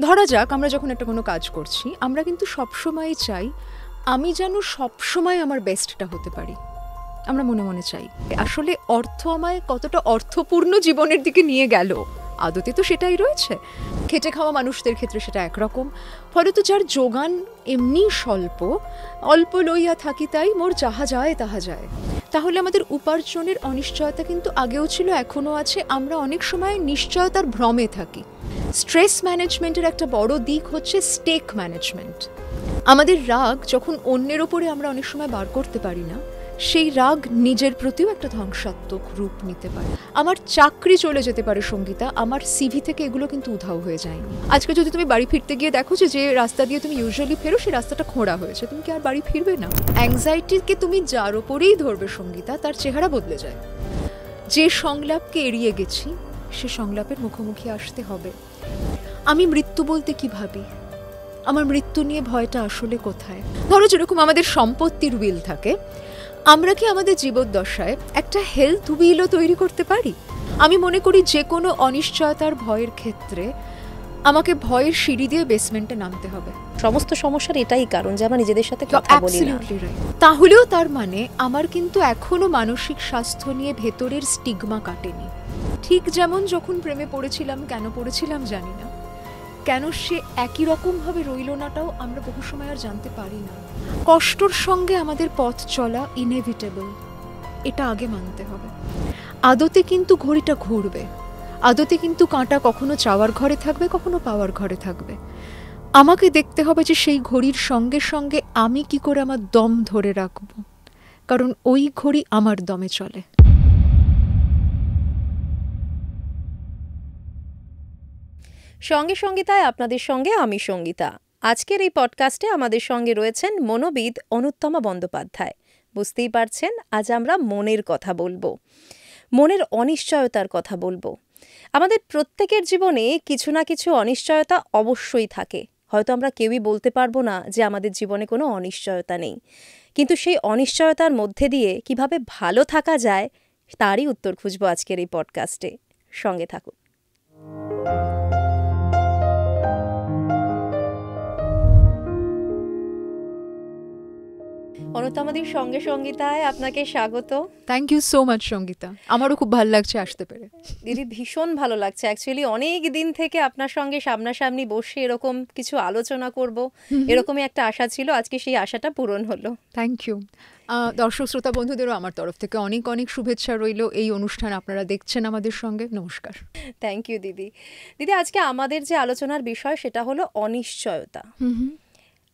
ধরা যাক আমরা যখন একটা কোনো কাজ করছি, আমরা কিন্তু সবসময় চাই আমি যেন সবসময় আমার বেস্টটা হতে পারি, আমরা মনে মনে চাই। আসলে অর্থ আমায় কতটা অর্থপূর্ণ জীবনের দিকে নিয়ে গেল, আদতে তো সেটাই রয়েছে। খেটে খাওয়া মানুষদের ক্ষেত্রে সেটা একরকম, ফলে তো যার যোগান এমনি স্বল্প, অল্প লইয়া থাকি তাই মোর যাহা যায় তাহা যায়। তাহলে আমাদের উপার্জনের অনিশ্চয়তা কিন্তু আগেও ছিল, এখনও আছে। আমরা অনেক সময় নিশ্চয়তার ভ্রমে থাকি। স্ট্রেস ম্যানেজমেন্টের একটা বড় দিক হচ্ছে স্টেক ম্যানেজমেন্ট। আমাদের রাগ যখন অন্যের ওপরে আমরা অনেক সময় বার করতে পারি না, সেই রাগ নিজের প্রতিও একটা ধ্বংসাত্মক রূপ নিতে পারে। আমার চাকরি চলে যেতে পারে সঙ্গীতা, আমার সিভি থেকে এগুলো কিন্তু উধাও হয়ে যায়নি। আজকে যদি তুমি বাড়ি ফিরতে গিয়ে দেখো যে রাস্তা দিয়ে তুমি ইউজুয়ালি ফেরো সেই রাস্তাটা খোঁড়া হয়েছে, তুমি কি আর বাড়ি ফিরবে না? অ্যাংজাইটিকে তুমি যার ওপরেই ধরবে সঙ্গীতা, তার চেহারা বদলে যায়। যে সংলাপকে এড়িয়ে গেছি সে সংলাপের মুখোমুখি আসতে হবে। আমি মৃত্যু বলতে কি ভাবি, আমার মৃত্যু নিয়ে ভয়টা আসলে কোথায়? ধরো যেরকম আমাদের সম্পত্তির উইল থাকে, আমরা কি আমাদের জীবদ্দশায় একটা হেলথ উইলও তৈরি করতে পারি? আমি মনে করি যে কোনো অনিশ্চয়তার ভয়ের ক্ষেত্রে আমাকে ভয়ের সিঁড়ি দিয়ে বেসমেন্টে নামতে হবে। সমস্ত সমস্যার এটাই কারণ যে আমরা নিজেদের সাথে কথা বলি না। তাহলেও তার মানে আমার কিন্তু এখনো মানসিক স্বাস্থ্য নিয়ে ভেতরের স্টিগমা কাটেনি। ঠিক যেমন যখন প্রেমে পড়েছিলাম, কেন পড়েছিলাম জানি না, কেন সে একই রকমভাবে রইল নাটাও আমরা বহু সময় আর জানতে পারি না। কষ্টর সঙ্গে আমাদের পথ চলা ইনএভিটেবল, এটা আগে মানতে হবে। আদতে কিন্তু ঘড়িটা ঘুরবে, আদতে কিন্তু কাঁটা কখনো চাওয়ার ঘরে থাকবে, কখনো পাওয়ার ঘরে থাকবে। আমাকে দেখতে হবে যে সেই ঘড়ির সঙ্গে সঙ্গে আমি কি করে আমার দম ধরে রাখবো, কারণ ওই ঘড়ি আমার দমে চলে। সঙ্গে সঙ্গীতায় আপনাদের সঙ্গে আমি সঙ্গীতা। আজকের এই পডকাস্টে আমাদের সঙ্গে রয়েছেন মনোবিদ অনুত্তমা বন্দ্যোপাধ্যায়। বুঝতেই পারছেন, আজ আমরা মনের কথা বলবো, মনের অনিশ্চয়তার কথা বলবো। আমাদের প্রত্যেকের জীবনে কিছু না কিছু অনিশ্চয়তা অবশ্যই থাকে। হয়তো আমরা কেউই বলতে পারবো না যে আমাদের জীবনে কোনো অনিশ্চয়তা নেই, কিন্তু সেই অনিশ্চয়তার মধ্যে দিয়ে কিভাবে ভালো থাকা যায় তারই উত্তর খুঁজবো আজকের এই পডকাস্টে। সঙ্গে থাকুন। অনুত্তমাদির সঙ্গে সঙ্গীতায় আপনাকে স্বাগত। Thank you so much Sangita, আমারও খুব ভালো লাগছে আসতে পেরে। দিদি, ভীষণ ভালো লাগছে। অ্যাকচুয়ালি অনেক দিন থেকে আপনার সঙ্গে সামনাসামনি বসে এরকম কিছু আলোচনা করব, এরকমই একটা আশা ছিল। আজকে সেই আশাটা পূরণ হলো। Thank you. দর্শক শ্রোতা বন্ধুদেরও আমার তরফ থেকে অনেক অনেক শুভেচ্ছা রইল। এই অনুষ্ঠান আপনারা দেখছেন আমাদের সঙ্গে, নমস্কার। থ্যাংক ইউ দিদি। দিদি, আজকে আমাদের যে আলোচনার বিষয় সেটা হলো অনিশ্চয়তা।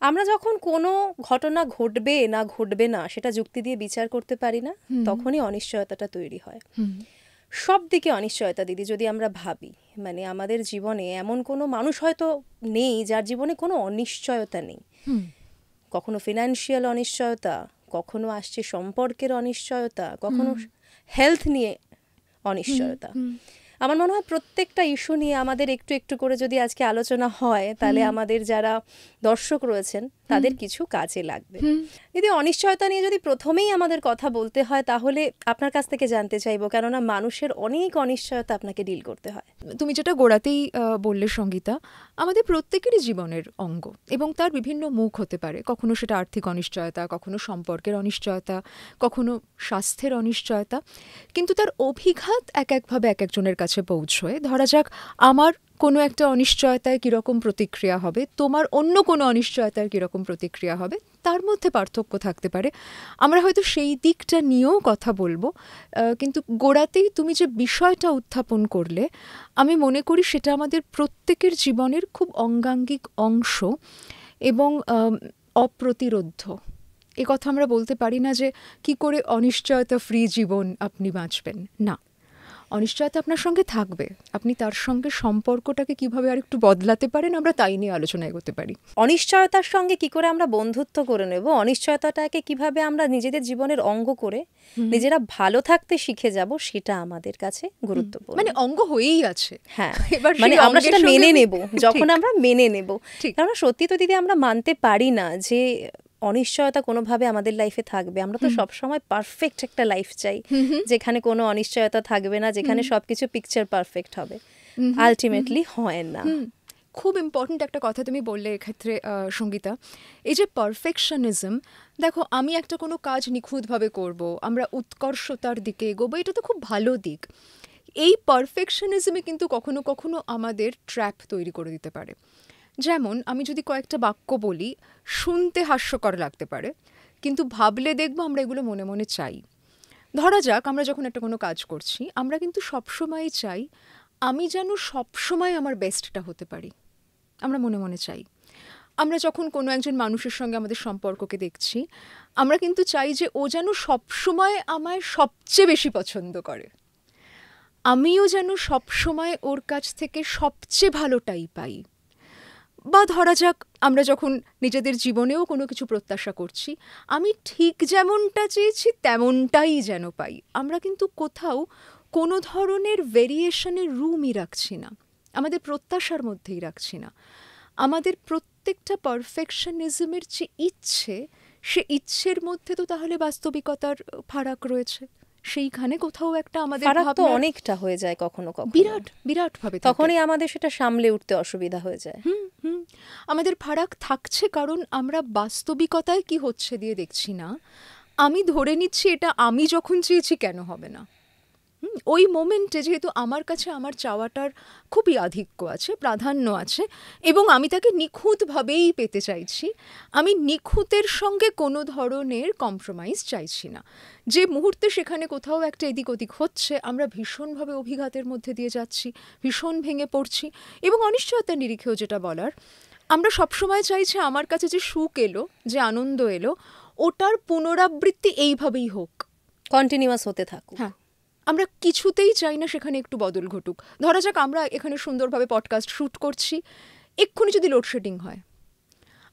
আমরা যখন কোনো ঘটনা ঘটবে না ঘটবে না সেটা যুক্তি দিয়ে বিচার করতে পারি না, তখনই অনিশ্চয়তাটা তৈরি হয়। সব দিকে অনিশ্চয়তা দিদি, যদি আমরা ভাবি, মানে আমাদের জীবনে এমন কোনো মানুষ হয়তো নেই যার জীবনে কোনো অনিশ্চয়তা নেই। কখনো ফিনান্সিয়াল অনিশ্চয়তা, কখনো আসছে সম্পর্কের অনিশ্চয়তা, কখনো হেলথ নিয়ে অনিশ্চয়তা। আমার মনে হয় প্রত্যেকটা ইস্যু নিয়ে আমাদের একটু একটু করে যদি আজকে আলোচনা হয়, তাহলে আমাদের যারা দর্শক রয়েছেন তাদের কিছু কাজে লাগবে। দিদি, অনিশ্চয়তা নিয়ে যদি প্রথমেই আমাদের কথা বলতে হয়, তাহলে আপনার কাছ থেকে জানতে চাইবো, কেননা মানুষের অনেক অনিশ্চয়তা আপনাকে ডিল করতে হয়। তুমি যেটা গোড়াতেই বললে সঙ্গীতা, আমাদের প্রত্যেকেরই জীবনের অঙ্গ এবং তার বিভিন্ন মুখ হতে পারে। কখনো সেটা আর্থিক অনিশ্চয়তা, কখনো সম্পর্কের অনিশ্চয়তা, কখনো স্বাস্থ্যের অনিশ্চয়তা, কিন্তু তার অভিঘাত এক একভাবে এক একজনের কাছে পৌঁছয়। ধরা যাক আমার কোনো একটা অনিশ্চয়তায় কীরকম প্রতিক্রিয়া হবে, তোমার অন্য কোনো অনিশ্চয়তার কীরকম প্রতিক্রিয়া হবে, তার মধ্যে পার্থক্য থাকতে পারে। আমরা হয়তো সেই দিকটা নিয়েও কথা বলবো, কিন্তু গোড়াতেই তুমি যে বিষয়টা উত্থাপন করলে, আমি মনে করি সেটা আমাদের প্রত্যেকের জীবনের খুব অঙ্গাঙ্গিক অংশ এবং অপ্রতিরোধ্য। এ কথা আমরা বলতে পারি না যে কি করে অনিশ্চয়তা ফ্রি জীবন আপনি বাঁচবেন, না। অনিশ্চয়তা আপনার সঙ্গে থাকবে, আপনি তার সঙ্গে সম্পর্কটাকে কিভাবে আর একটু বদলাতে পারেন, আমরা তাই নিয়ে আলোচনা এগোতে পারি। অনিশ্চয়তার সঙ্গে কি করে আমরা বন্ধুত্ব করে নেব, অনিশ্চয়তাটাকে কিভাবে আমরা নিজেদের জীবনের অঙ্গ করে নিজেরা ভালো থাকতে শিখে যাব, সেটা আমাদের কাছে গুরুত্বপূর্ণ। মানে অঙ্গ হয়েই আছে। হ্যাঁ, মানে আমরা সেটা মেনে নেব যখন আমরা মেনে নেব। কারণ সত্যি তো দিদি, আমরা মানতে পারি না যে অনিশ্চয়তা কোনোভাবে আমাদের লাইফে থাকবে। আমরা তো সবসময় পারফেক্ট একটা লাইফ চাই, যেখানে কোনো অনিশ্চয়তা থাকবে না, যেখানে সবকিছু পিকচার পারফেক্ট হবে। আলটিমেটলি হয় না। খুব ইম্পর্ট্যান্ট একটা কথা তুমি বললে এক্ষেত্রে সঙ্গীতা, এই যে পারফেকশনিজম, দেখো আমি একটা কোনো কাজ নিখুঁতভাবে করব, আমরা উৎকর্ষতার দিকে এগোবো, এটা তো খুব ভালো দিক। এই পারফেকশনিজমে কিন্তু কখনো কখনো আমাদের ট্র্যাপ তৈরি করে দিতে পারে। যেমন আমি যদি কয়েকটা বাক্য বলি, শুনতে হাস্যকর লাগতে পারে, কিন্তু ভাবলে দেখবো আমরা এগুলো মনে মনে চাই। ধরা যাক আমরা যখন একটা কোনো কাজ করছি, আমরা কিন্তু সবসময়ই চাই আমি যেন সবসময় আমার বেস্টটা হতে পারি, আমরা মনে মনে চাই। আমরা যখন কোনো একজন মানুষের সঙ্গে আমাদের সম্পর্ককে দেখছি, আমরা কিন্তু চাই যে ও যেন সবসময় আমায় সবচেয়ে বেশি পছন্দ করে, আমিও যেন সবসময় ওর কাছ থেকে সবচেয়ে ভালোটাই পাই। বা ধরা যাক আমরা যখন নিজেদের জীবনেও কোনো কিছু প্রত্যাশা করছি, আমি ঠিক যেমনটা চেয়েছি তেমনটাই যেন পাই। আমরা কিন্তু কোথাও কোনো ধরনের ভেরিয়েশনের রুমই রাখছি না, আমাদের প্রত্যাশার মধ্যেই রাখছি না। আমাদের প্রত্যেকটা পারফেকশনিজমের যে ইচ্ছে, সে ইচ্ছের মধ্যে তো তাহলে বাস্তবিকতার ফারাক রয়েছে, সেইখানে কোথাও একটা আমাদের ফারাক তো ভাবনার অনেকটা হয়ে যায় কখনো কখনো, বিরাট বিরাট ভাবে থাকে। তখনই আমাদের সেটা সামলে উঠতে অসুবিধা হয়ে যায়। আমাদের ফারাক থাকছে কারণ আমরা বাস্তবিকতায় কি হচ্ছে দিয়ে দেখছি না, আমি ধরে নিচ্ছি এটা আমি যখন চেয়েছি কেন হবে না। ওই মোমেন্টে যেহেতু আমার কাছে আমার চাওয়াটার খুবই আধিক্য আছে, প্রাধান্য আছে, এবং আমি তাকে নিখুঁতভাবেই পেতে চাইছি, আমি নিখুঁতের সঙ্গে কোনো ধরনের কম্প্রোমাইজ চাইছি না। যে মুহূর্তে সেখানে কোথাও একটা এদিক ওদিক হচ্ছে, আমরা ভীষণভাবে অভিঘাতের মধ্যে দিয়ে যাচ্ছি, ভীষণ ভেঙে পড়ছি। এবং অনিশ্চয়তার নিরিখেও যেটা বলার, আমরা সবসময় চাইছি আমার কাছে যে সুখ এলো, যে আনন্দ এলো, ওটার পুনরাবৃত্তি এইভাবেই হোক, কন্টিনিউয়াস হতে থাকুক। হ্যাঁ, আমরা কিছুতেই চাই না সেখানে একটু বদল ঘটুক। ধরা যাক আমরা এখানে সুন্দরভাবে পডকাস্ট শ্যুট করছি, এক্ষুনি যদি লোডশেডিং হয়,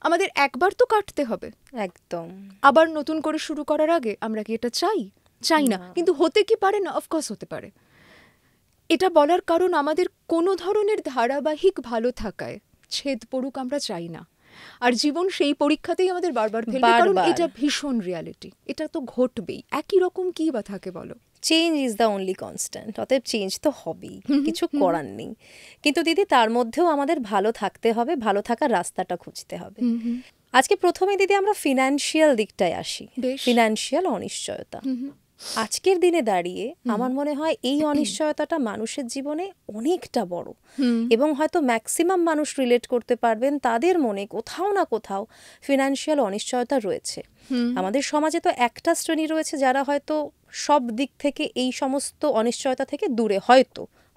আমাদের একবার তো কাটতে হবে, একদম। আবার নতুন করে শুরু করার আগে আমরা কি এটা চাই? চাই না। কিন্তু হতে কি পারে না? অফকোর্স হতে পারে। এটা বলার কারণ আমাদের কোনো ধরনের ধারাবাহিক ভালো থাকায় ছেদ পড়ুক আমরা চাই না। আর জীবন সেই পরীক্ষাতেই আমাদের বারবার ফেলবে, কারণ এটা ভীষণ রিয়ালিটি, এটা তো ঘটবেই। একই রকম কি বা থাকে বলো? Change is the only constant, অতএব চেঞ্জ তো হবেই, কিছু করার নেই। কিন্তু দিদি তার মধ্যেও আমাদের ভালো থাকতে হবে, ভালো থাকার রাস্তাটা খুঁজতে হবে। আজকে প্রথমে দিদি আমরা ফিনান্সিয়াল দিকটায় আসি, ফিনান্সিয়াল অনিশ্চয়তা। আজকের দিনে দাঁড়িয়ে আমার মনে হয় এই অনিশ্চয়তাটা মানুষের জীবনে অনেকটা বড়, এবং হয়তো ম্যাক্সিমাম মানুষ রিলেট করতে পারবেন, তাদের মনে কোথাও না কোথাও ফিনান্সিয়াল অনিশ্চয়তা রয়েছে। আমাদের সমাজে তো একটা শ্রেণী রয়েছে যারা হয়তো সব দিক থেকে এই সমস্ত অনিশ্চয়তা থেকে দূরে,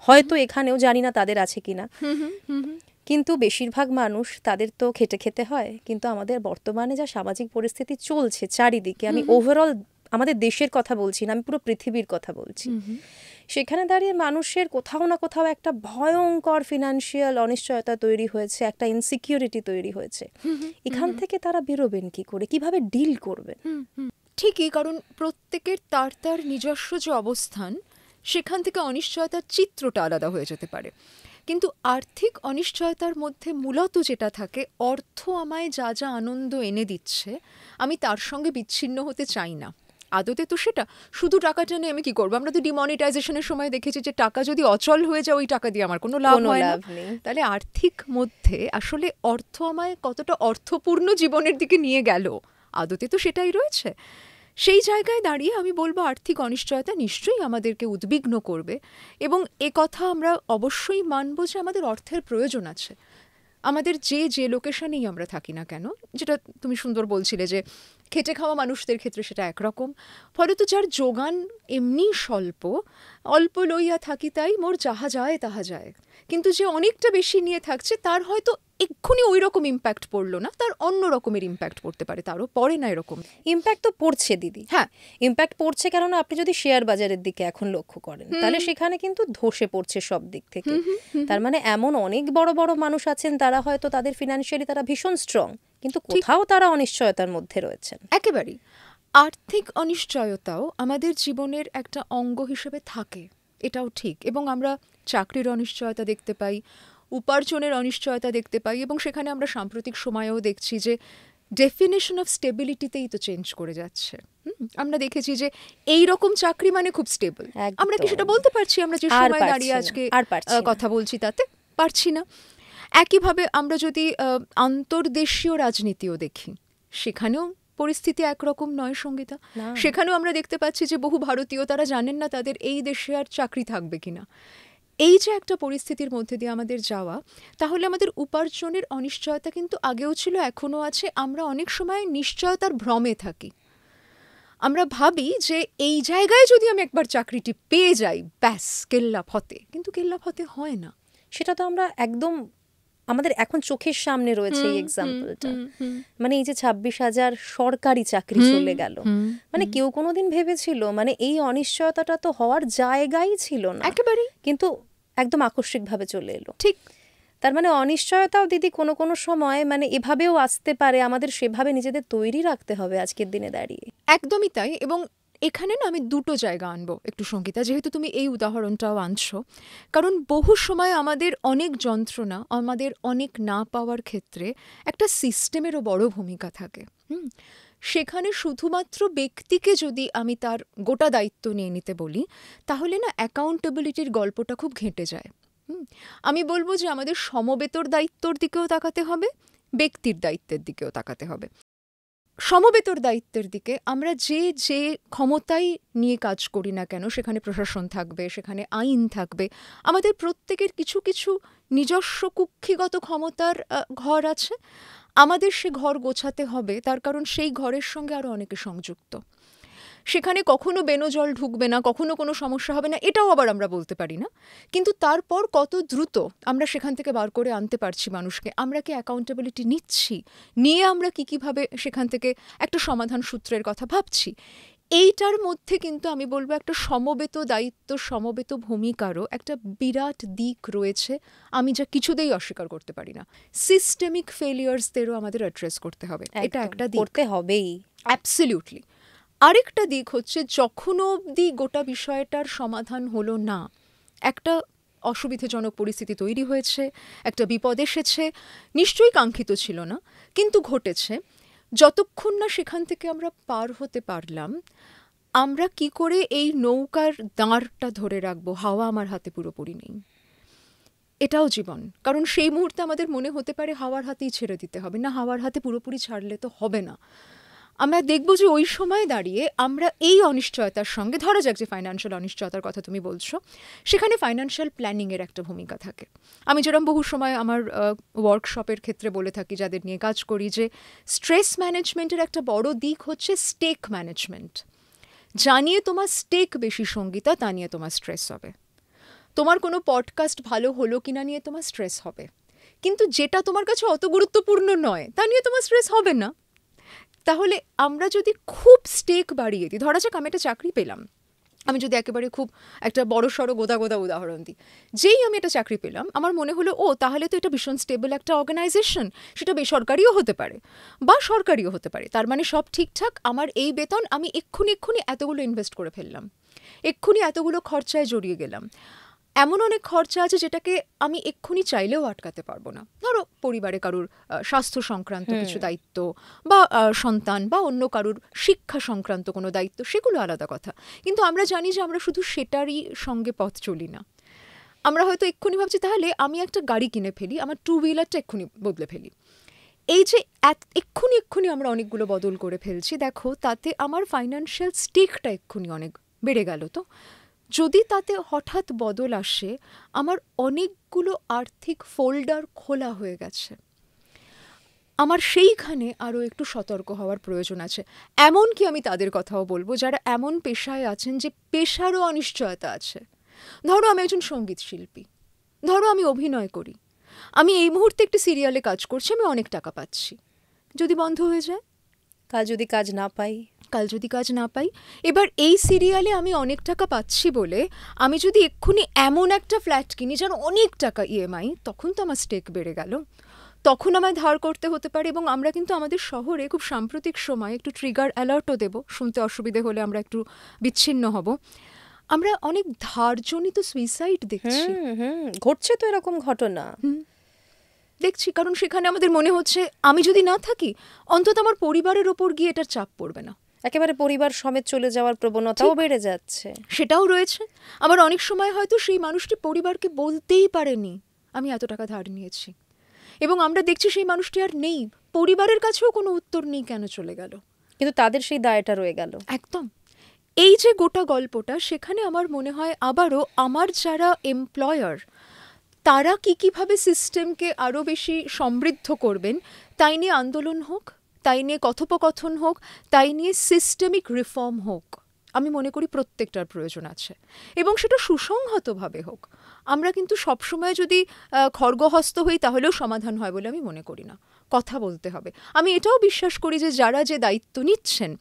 হয়তো এখানেও, জানি না তাদের আছে কিনা, কিন্তু বেশিরভাগ মানুষ, তাদের তো খেটে খেতে হয়। কিন্তু আমাদের বর্তমানে যা সামাজিক পরিস্থিতি চলছে চারিদিকে, আমি ওভারঅল আমাদের দেশের কথা বলছি না, আমি পুরো পৃথিবীর কথা বলছি, সেখানে দাঁড়িয়ে মানুষের কোথাও না কোথাও একটা ভয়ঙ্কর ফিনান্সিয়াল অনিশ্চয়তা তৈরি হয়েছে, একটা ইনসিকিউরিটি তৈরি হয়েছে। এখান থেকে তারা বেরোবেন কি করে, কিভাবে ডিল করবেন? ঠিকই, কারণ প্রত্যেকের তার তার নিজস্ব যে অবস্থান, সেখান থেকে অনিশ্চয়তার চিত্রটা আলাদা হয়ে যেতে পারে। কিন্তু আর্থিক অনিশ্চয়তার মধ্যে মূলত যেটা থাকে, অর্থ আমায় যা যা আনন্দ এনে দিচ্ছে, আমি তার সঙ্গে বিচ্ছিন্ন হতে চাই না। আদতে তো সেটা শুধু টাকাটা নিয়ে আমি কি করবো? আমরা তো ডিমনিটাইজেশনের সময় দেখেছি যে টাকা যদি অচল হয়ে যায়, ওই টাকা দিয়ে আমার কোনো লাভ হয় না। তাহলে আর্থিক মধ্যে আসলে অর্থ আমায় কতটা অর্থপূর্ণ জীবনের দিকে নিয়ে গেল, আদতে তো সেটাই রয়েছে। সেই জায়গায় দাঁড়িয়ে আমি বলবো আর্থিক অনিশ্চয়তা নিশ্চয়ই আমাদেরকে উদ্বিগ্ন করবে, এবং কথা আমরা অবশ্যই মানব যে আমাদের অর্থের প্রয়োজন আছে। আমাদের যে লোকেশনেই আমরা থাকি না কেন, যেটা তুমি সুন্দর বলছিলে যে খেটে খাওয়া মানুষদের ক্ষেত্রে সেটা একরকম, ফলে তো যার যোগান এমনি স্বল্প, অল্প লইয়া থাকি তাই মোর যাহা যায় তাহা যায়, কিন্তু যে অনেকটা বেশি নিয়ে থাকছে তার হয়তো এক্ষুনি ওই রকম ইম্প্যাক্ট পড়লো না, তার অন্য রকমের ইম্প্যাক্ট পড়তে পারে, তারও পড়ে না এরকম। ইম্প্যাক্ট তো পড়ছে দিদি, হ্যাঁ ইম্প্যাক্ট পড়ছে, কেননা আপনি যদি শেয়ার বাজারের দিকে এখন লক্ষ্য করেন, তাহলে সেখানে কিন্তু ধসে পড়ছে সব দিক থেকে। তার মানে এমন অনেক বড় বড় মানুষ আছেন, তারা হয়তো তাদের ফিনান্সিয়ালি তারা ভীষণ স্ট্রং, কিন্তু কোথাও তারা অনিশ্চয়তার মধ্যে রয়েছেন। একেবারেই আর্থিক অনিশ্চয়তাও আমাদের জীবনের একটা অঙ্গ হিসেবে থাকে, এটাও ঠিক। এবং আমরা চাকরির অনিশ্চয়তা দেখতে পাই, উপার্জনের অনিশ্চয়তা দেখতে পাই, এবং সেখানে আমরা সাম্প্রতিক সময়েও দেখছি যে ডেফিনেশন অফ স্টেবিলিটিতেই তো চেঞ্জ করে যাচ্ছে। আমরা দেখেছি যে এই রকম চাকরি মানে খুব স্টেবল, আমরা কি সেটা বলতে পারছি? আমরা যে সময় দাঁড়িয়ে আজকে কথা বলছি তাতে পারছি না। একইভাবে আমরা যদি আন্তর্দেশীয় রাজনীতিও দেখি, সেখানেও পরিস্থিতি একরকম নয় সঙ্গীতা। সেখানেও আমরা দেখতে পাচ্ছি যে বহু ভারতীয় তারা জানেন না তাদের এই দেশে আর চাকরি থাকবে কিনা। এই যে একটা পরিস্থিতির মধ্যে দিয়ে আমাদের যাওয়া, তাহলে আমাদের উপার্জনের অনিশ্চয়তা কিন্তু আগেও ছিল, এখনও আছে। আমরা অনেক সময় নিশ্চয়তার ভ্রমে থাকি। আমরা ভাবি যে এই জায়গায় যদি আমি একবার চাকরিটি পেয়ে যাই, ব্যাস কেল্লা ফতে, কিন্তু কেল্লা ফতে হয় না। সেটা তো আমরা একদম আমাদের এখন চোখের সামনে রয়েছে এই এক্সাম্পলটা। মানে এই যে 26,000 সরকারি চাকরি চলে গেল, মানে কেউ কোনোদিন ভেবেছিল মানে এই অনিশ্চয়তাটা তো হওয়ার জায়গাই ছিল না একেবারে, কিন্তু একদম আকস্মিকভাবে চলে এলো। ঠিক। তার মানে অনিশ্চয়তাও দিদি কোনো কোনো সময় মানে এভাবেও আসতে পারে, আমাদের সেভাবে নিজেদের তৈরি রাখতে হবে আজকের দিনে দাঁড়িয়ে। একদমই তাই। এবং এখানে না আমি দুটো জায়গা আনবো একটু সঙ্গীতা, যেহেতু তুমি এই উদাহরণটাও আনছো। কারণ বহু সময় আমাদের অনেক যন্ত্রণা, আমাদের অনেক না পাওয়ার ক্ষেত্রে একটা সিস্টেমেরও বড় ভূমিকা থাকে। সেখানে শুধুমাত্র ব্যক্তিকে যদি আমি তার গোটা দায়িত্ব নিয়ে নিতে বলি, তাহলে না অ্যাকাউন্টেবিলিটির গল্পটা খুব ঘেঁটে যায়। আমি বলবো যে আমাদের সমবেতর দায়িত্বর দিকেও তাকাতে হবে, ব্যক্তির দায়িত্বের দিকেও তাকাতে হবে। সমবেতর দায়িত্বের দিকে আমরা যে যে ক্ষমতাই নিয়ে কাজ করি না কেন, সেখানে প্রশাসন থাকবে, সেখানে আইন থাকবে, আমাদের প্রত্যেকের কিছু কিছু নিজস্ব কুক্ষিগত ক্ষমতার ঘর আছে। আমাদের সে ঘর গোছাতে হবে, তার কারণ সেই ঘরের সঙ্গে আরও অনেকে সংযুক্ত। সেখানে কখনো বেনো জল ঢুকবে না, কখনো কোনো সমস্যা হবে না, এটাও আবার আমরা বলতে পারি না। কিন্তু তারপর কত দ্রুত আমরা সেখান থেকে বার করে আনতে পারছি মানুষকে, আমরা কি অ্যাকাউন্টেবিলিটি নিচ্ছি, নিয়ে আমরা কীভাবে সেখান থেকে একটা সমাধান সূত্রের কথা ভাবছি, এইটার মধ্যে কিন্তু আমি বলবো একটা সমবেত দায়িত্ব, সমবেত ভূমিকারও একটা বিরাট দিক রয়েছে, আমি যা কিছুতেই অস্বীকার করতে পারি না। সিস্টেমিক ফেলিয়ার্সদেরও আমাদের অ্যাড্রেস করতে হবে, এটা একটা দিক, করতে হবেই, অ্যাবসলিউটলি। আরেকটা দিক হচ্ছে, যখনও অবধি গোটা বিষয়টার সমাধান হলো না, একটা অসুবিধাজনক পরিস্থিতি তৈরি হয়েছে, একটা বিপদ এসেছে, নিশ্চয়ই কাঙ্ক্ষিত ছিল না কিন্তু ঘটেছে, যতক্ষণ না সেখান থেকে আমরা পার হতে পারলাম, আমরা কি করে এই নৌকার দাঁড়টা ধরে রাখবো, হাওয়া আমার হাতে পুরোপুরি নেই, এটাও জীবন। কারণ সেই মুহূর্তে আমাদের মনে হতে পারে হাওয়ার হাতেই ছেড়ে দিতে হবে, না, হাওয়ার হাতে পুরোপুরি ছাড়লে তো হবে না। আমরা দেখব যে ওই সময় দাঁড়িয়ে আমরা এই অনিশ্চয়তার সঙ্গে, ধরা যাক যে ফাইন্যান্সিয়াল অনিশ্চয়তার কথা তুমি বলছো, সেখানে ফাইন্যান্সিয়াল প্ল্যানিংয়ের একটা ভূমিকা থাকে। আমি যেরকম বহু সময় আমার ওয়ার্কশপের ক্ষেত্রে বলে থাকি যাদের নিয়ে কাজ করি, যে স্ট্রেস ম্যানেজমেন্টের একটা বড় দিক হচ্ছে স্টেক ম্যানেজমেন্ট। জানিয়ে তোমার স্টেক বেশি সঙ্গীতা, তা নিয়ে তোমার স্ট্রেস হবে। তোমার কোনো পডকাস্ট ভালো হলো কিনা নিয়ে তোমার স্ট্রেস হবে, কিন্তু যেটা তোমার কাছে অত গুরুত্বপূর্ণ নয় তা নিয়ে তোমার স্ট্রেস হবে না। তাহলে আমরা যদি খুব স্টেক বাড়িয়ে দিই, ধরা যাক আমি একটা চাকরি পেলাম, আমি যদি একেবারে খুব একটা বড় সড়ো গোদা উদাহরণ দিই, যেই আমি একটা চাকরি পেলাম, আমার মনে হলো ও তাহলে তো এটা ভীষণ স্টেবল একটা অর্গানাইজেশন, সেটা বেসরকারিও হতে পারে বা সরকারিও হতে পারে, তার মানে সব ঠিকঠাক, আমার এই বেতন, আমি এক্ষুনি এতগুলো ইনভেস্ট করে ফেললাম, এক্ষুনি এতগুলো খরচায় জড়িয়ে গেলাম। এমন অনেক খরচা আছে যেটাকে আমি এক্ষুনি চাইলেও আটকাতে পারবো না। ধরো পরিবারে কারুর স্বাস্থ্য সংক্রান্ত কিছু দায়িত্ব, বা সন্তান বা অন্য কারুর শিক্ষা সংক্রান্ত কোনো দায়িত্ব, সেগুলো আলাদা কথা। কিন্তু আমরা জানি যে আমরা শুধু সেটারই সঙ্গে পথ চলি না। আমরা হয়তো এক্ষুনি ভাবছি তাহলে আমি একটা গাড়ি কিনে ফেলি, আমার 2 হুইলারটা এক্ষুনি বদলে ফেলি। এই যে এক্ষুনি আমরা অনেকগুলো বদল করে ফেলছি, দেখো তাতে আমার ফাইন্যান্সিয়াল স্টেকটা এক্ষুনি অনেক বেড়ে গেল। তো যদি তাতে হঠাৎ বদল আসে, আমার অনেকগুলো আর্থিক ফোল্ডার খোলা হয়ে গেছে, আমার সেইখানে আরও একটু সতর্ক হওয়ার প্রয়োজন আছে। এমনকি আমি তাদের কথাও বলবো যারা এমন পেশায় আছেন যে পেশারও অনিশ্চয়তা আছে। ধরো আমি একজন সঙ্গীত শিল্পী, ধরো আমি অভিনয় করি, আমি এই মুহূর্তে একটি সিরিয়ালে কাজ করছি, আমি অনেক টাকা পাচ্ছি, যদি বন্ধ হয়ে যায়, কাল যদি কাজ না পাই, এবার এই সিরিয়ালে আমি অনেক টাকা পাচ্ছি বলে আমি যদি এক্ষুনি এমন একটা ফ্ল্যাট কিনি যার অনেক টাকা ইএমআই, তখন তো আমার স্টেক বেড়ে গেল, তখন আমায় ধার করতে হতে পারে। এবং আমরা কিন্তু আমাদের শহরে খুব সাম্প্রতিক সময় একটু ট্রিগার অ্যালার্টও দেব, শুনতে অসুবিধে হলে আমরা একটু বিচ্ছিন্ন হব, আমরা অনেক ধারজনিত সুইসাইড দেখছি, ঘটছে তো এরকম ঘটনা দেখছি। কারণ সেখানে আমাদের মনে হচ্ছে আমি যদি না থাকি, অন্তত আমার পরিবারের ওপর গিয়ে এটার চাপ পড়বে না, একেবারে পরিবার সমেত চলে যাওয়ার প্রবণতাও বেড়ে যাচ্ছে, সেটাও রয়েছে। আবার অনেক সময় হয়তো সেই মানুষটি পরিবারকে বলতেই পারেনি আমি এত টাকা ধার নিয়েছি, এবং আমরা দেখছি সেই মানুষটি আর নেই, পরিবারের কাছেও কোনো উত্তর নেই কেন চলে গেল, কিন্তু তাদের সেই দায়টা রয়ে গেল। একদম। এই যে গোটা গল্পটা, সেখানে আমার মনে হয় আবারও আমার যারা এমপ্লয়ার তারা কীভাবে সিস্টেমকে আরও বেশি সমৃদ্ধ করবেন তাই নিয়ে আন্দোলন হোক, তাই নিয়ে কথোপকথন হোক, তাই নিয়ে সিস্টেমিক রিফর্ম হোক, আমি মনে করি প্রত্যেকটার প্রয়োজন আছে, এবং সেটা সুসংহতভাবে হোক। আমরা কিন্তু সবসময় যদি খড়গহস্ত হই তাহলেও সমাধান হয় বলে আমি মনে করি না, কথা বলতে হবে। আমি এটাও বিশ্বাস করি যে যারা যে দায়িত্ব নিচ্ছেন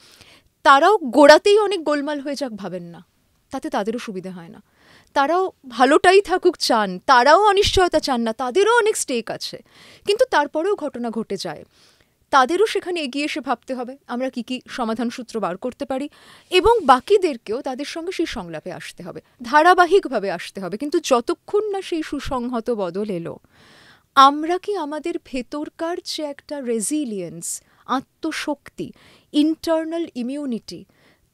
তারাও গোড়াতেই অনেক গোলমাল হয়ে যাক ভাবেন না, তাতে তাদেরও সুবিধা হয় না। তারাও ভালোটাই থাকুক চান, তারাও অনিশ্চয়তা চান না, তাদেরও অনেক স্টেক আছে, কিন্তু তারপরেও ঘটনা ঘটে যায়, তাদেরও সেখানে এগিয়ে এসে ভাবতে হবে আমরা কী কী সমাধান সূত্র বার করতে পারি, এবং বাকিদেরকেও তাদের সঙ্গে সেই সংলাপে আসতে হবে, ধারাবাহিকভাবে আসতে হবে। কিন্তু যতক্ষণ না সেই সুসংহত বদল এলো, আমরা কি আমাদের ভেতরকার যে একটা রেজিলিয়েন্স, আত্মশক্তি, ইন্টারনাল ইমিউনিটি,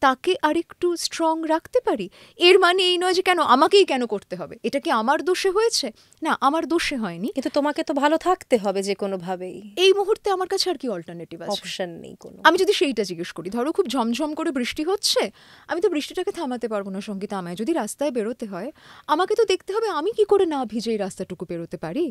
তাকে আরেকটু স্ট্রং রাখতে পারি? এর মানে এই নয় যে কেন আমাকেই কেন করতে হবে, এটা কি আমার দোষে হয়েছে? না, আমার দোষে হয়নি, কিন্তু তোমাকে তো ভালো থাকতে হবে যে কোনোভাবেই। এই মুহূর্তে আমার কাছে আর কি অল্টারনেটিভ আছে? অপশন নেই কোনো। আমি যদি সেইটা জিজ্ঞেস করি, ধরো খুব ঝমঝম করে বৃষ্টি হচ্ছে, আমি তো বৃষ্টিটাকে থামাতে পারবো না সঙ্গীতা, আমায় যদি রাস্তায় বেরোতে হয় আমাকে তো দেখতে হবে আমি কি করে না ভিজে এই রাস্তাটুকু বেরোতে পারি।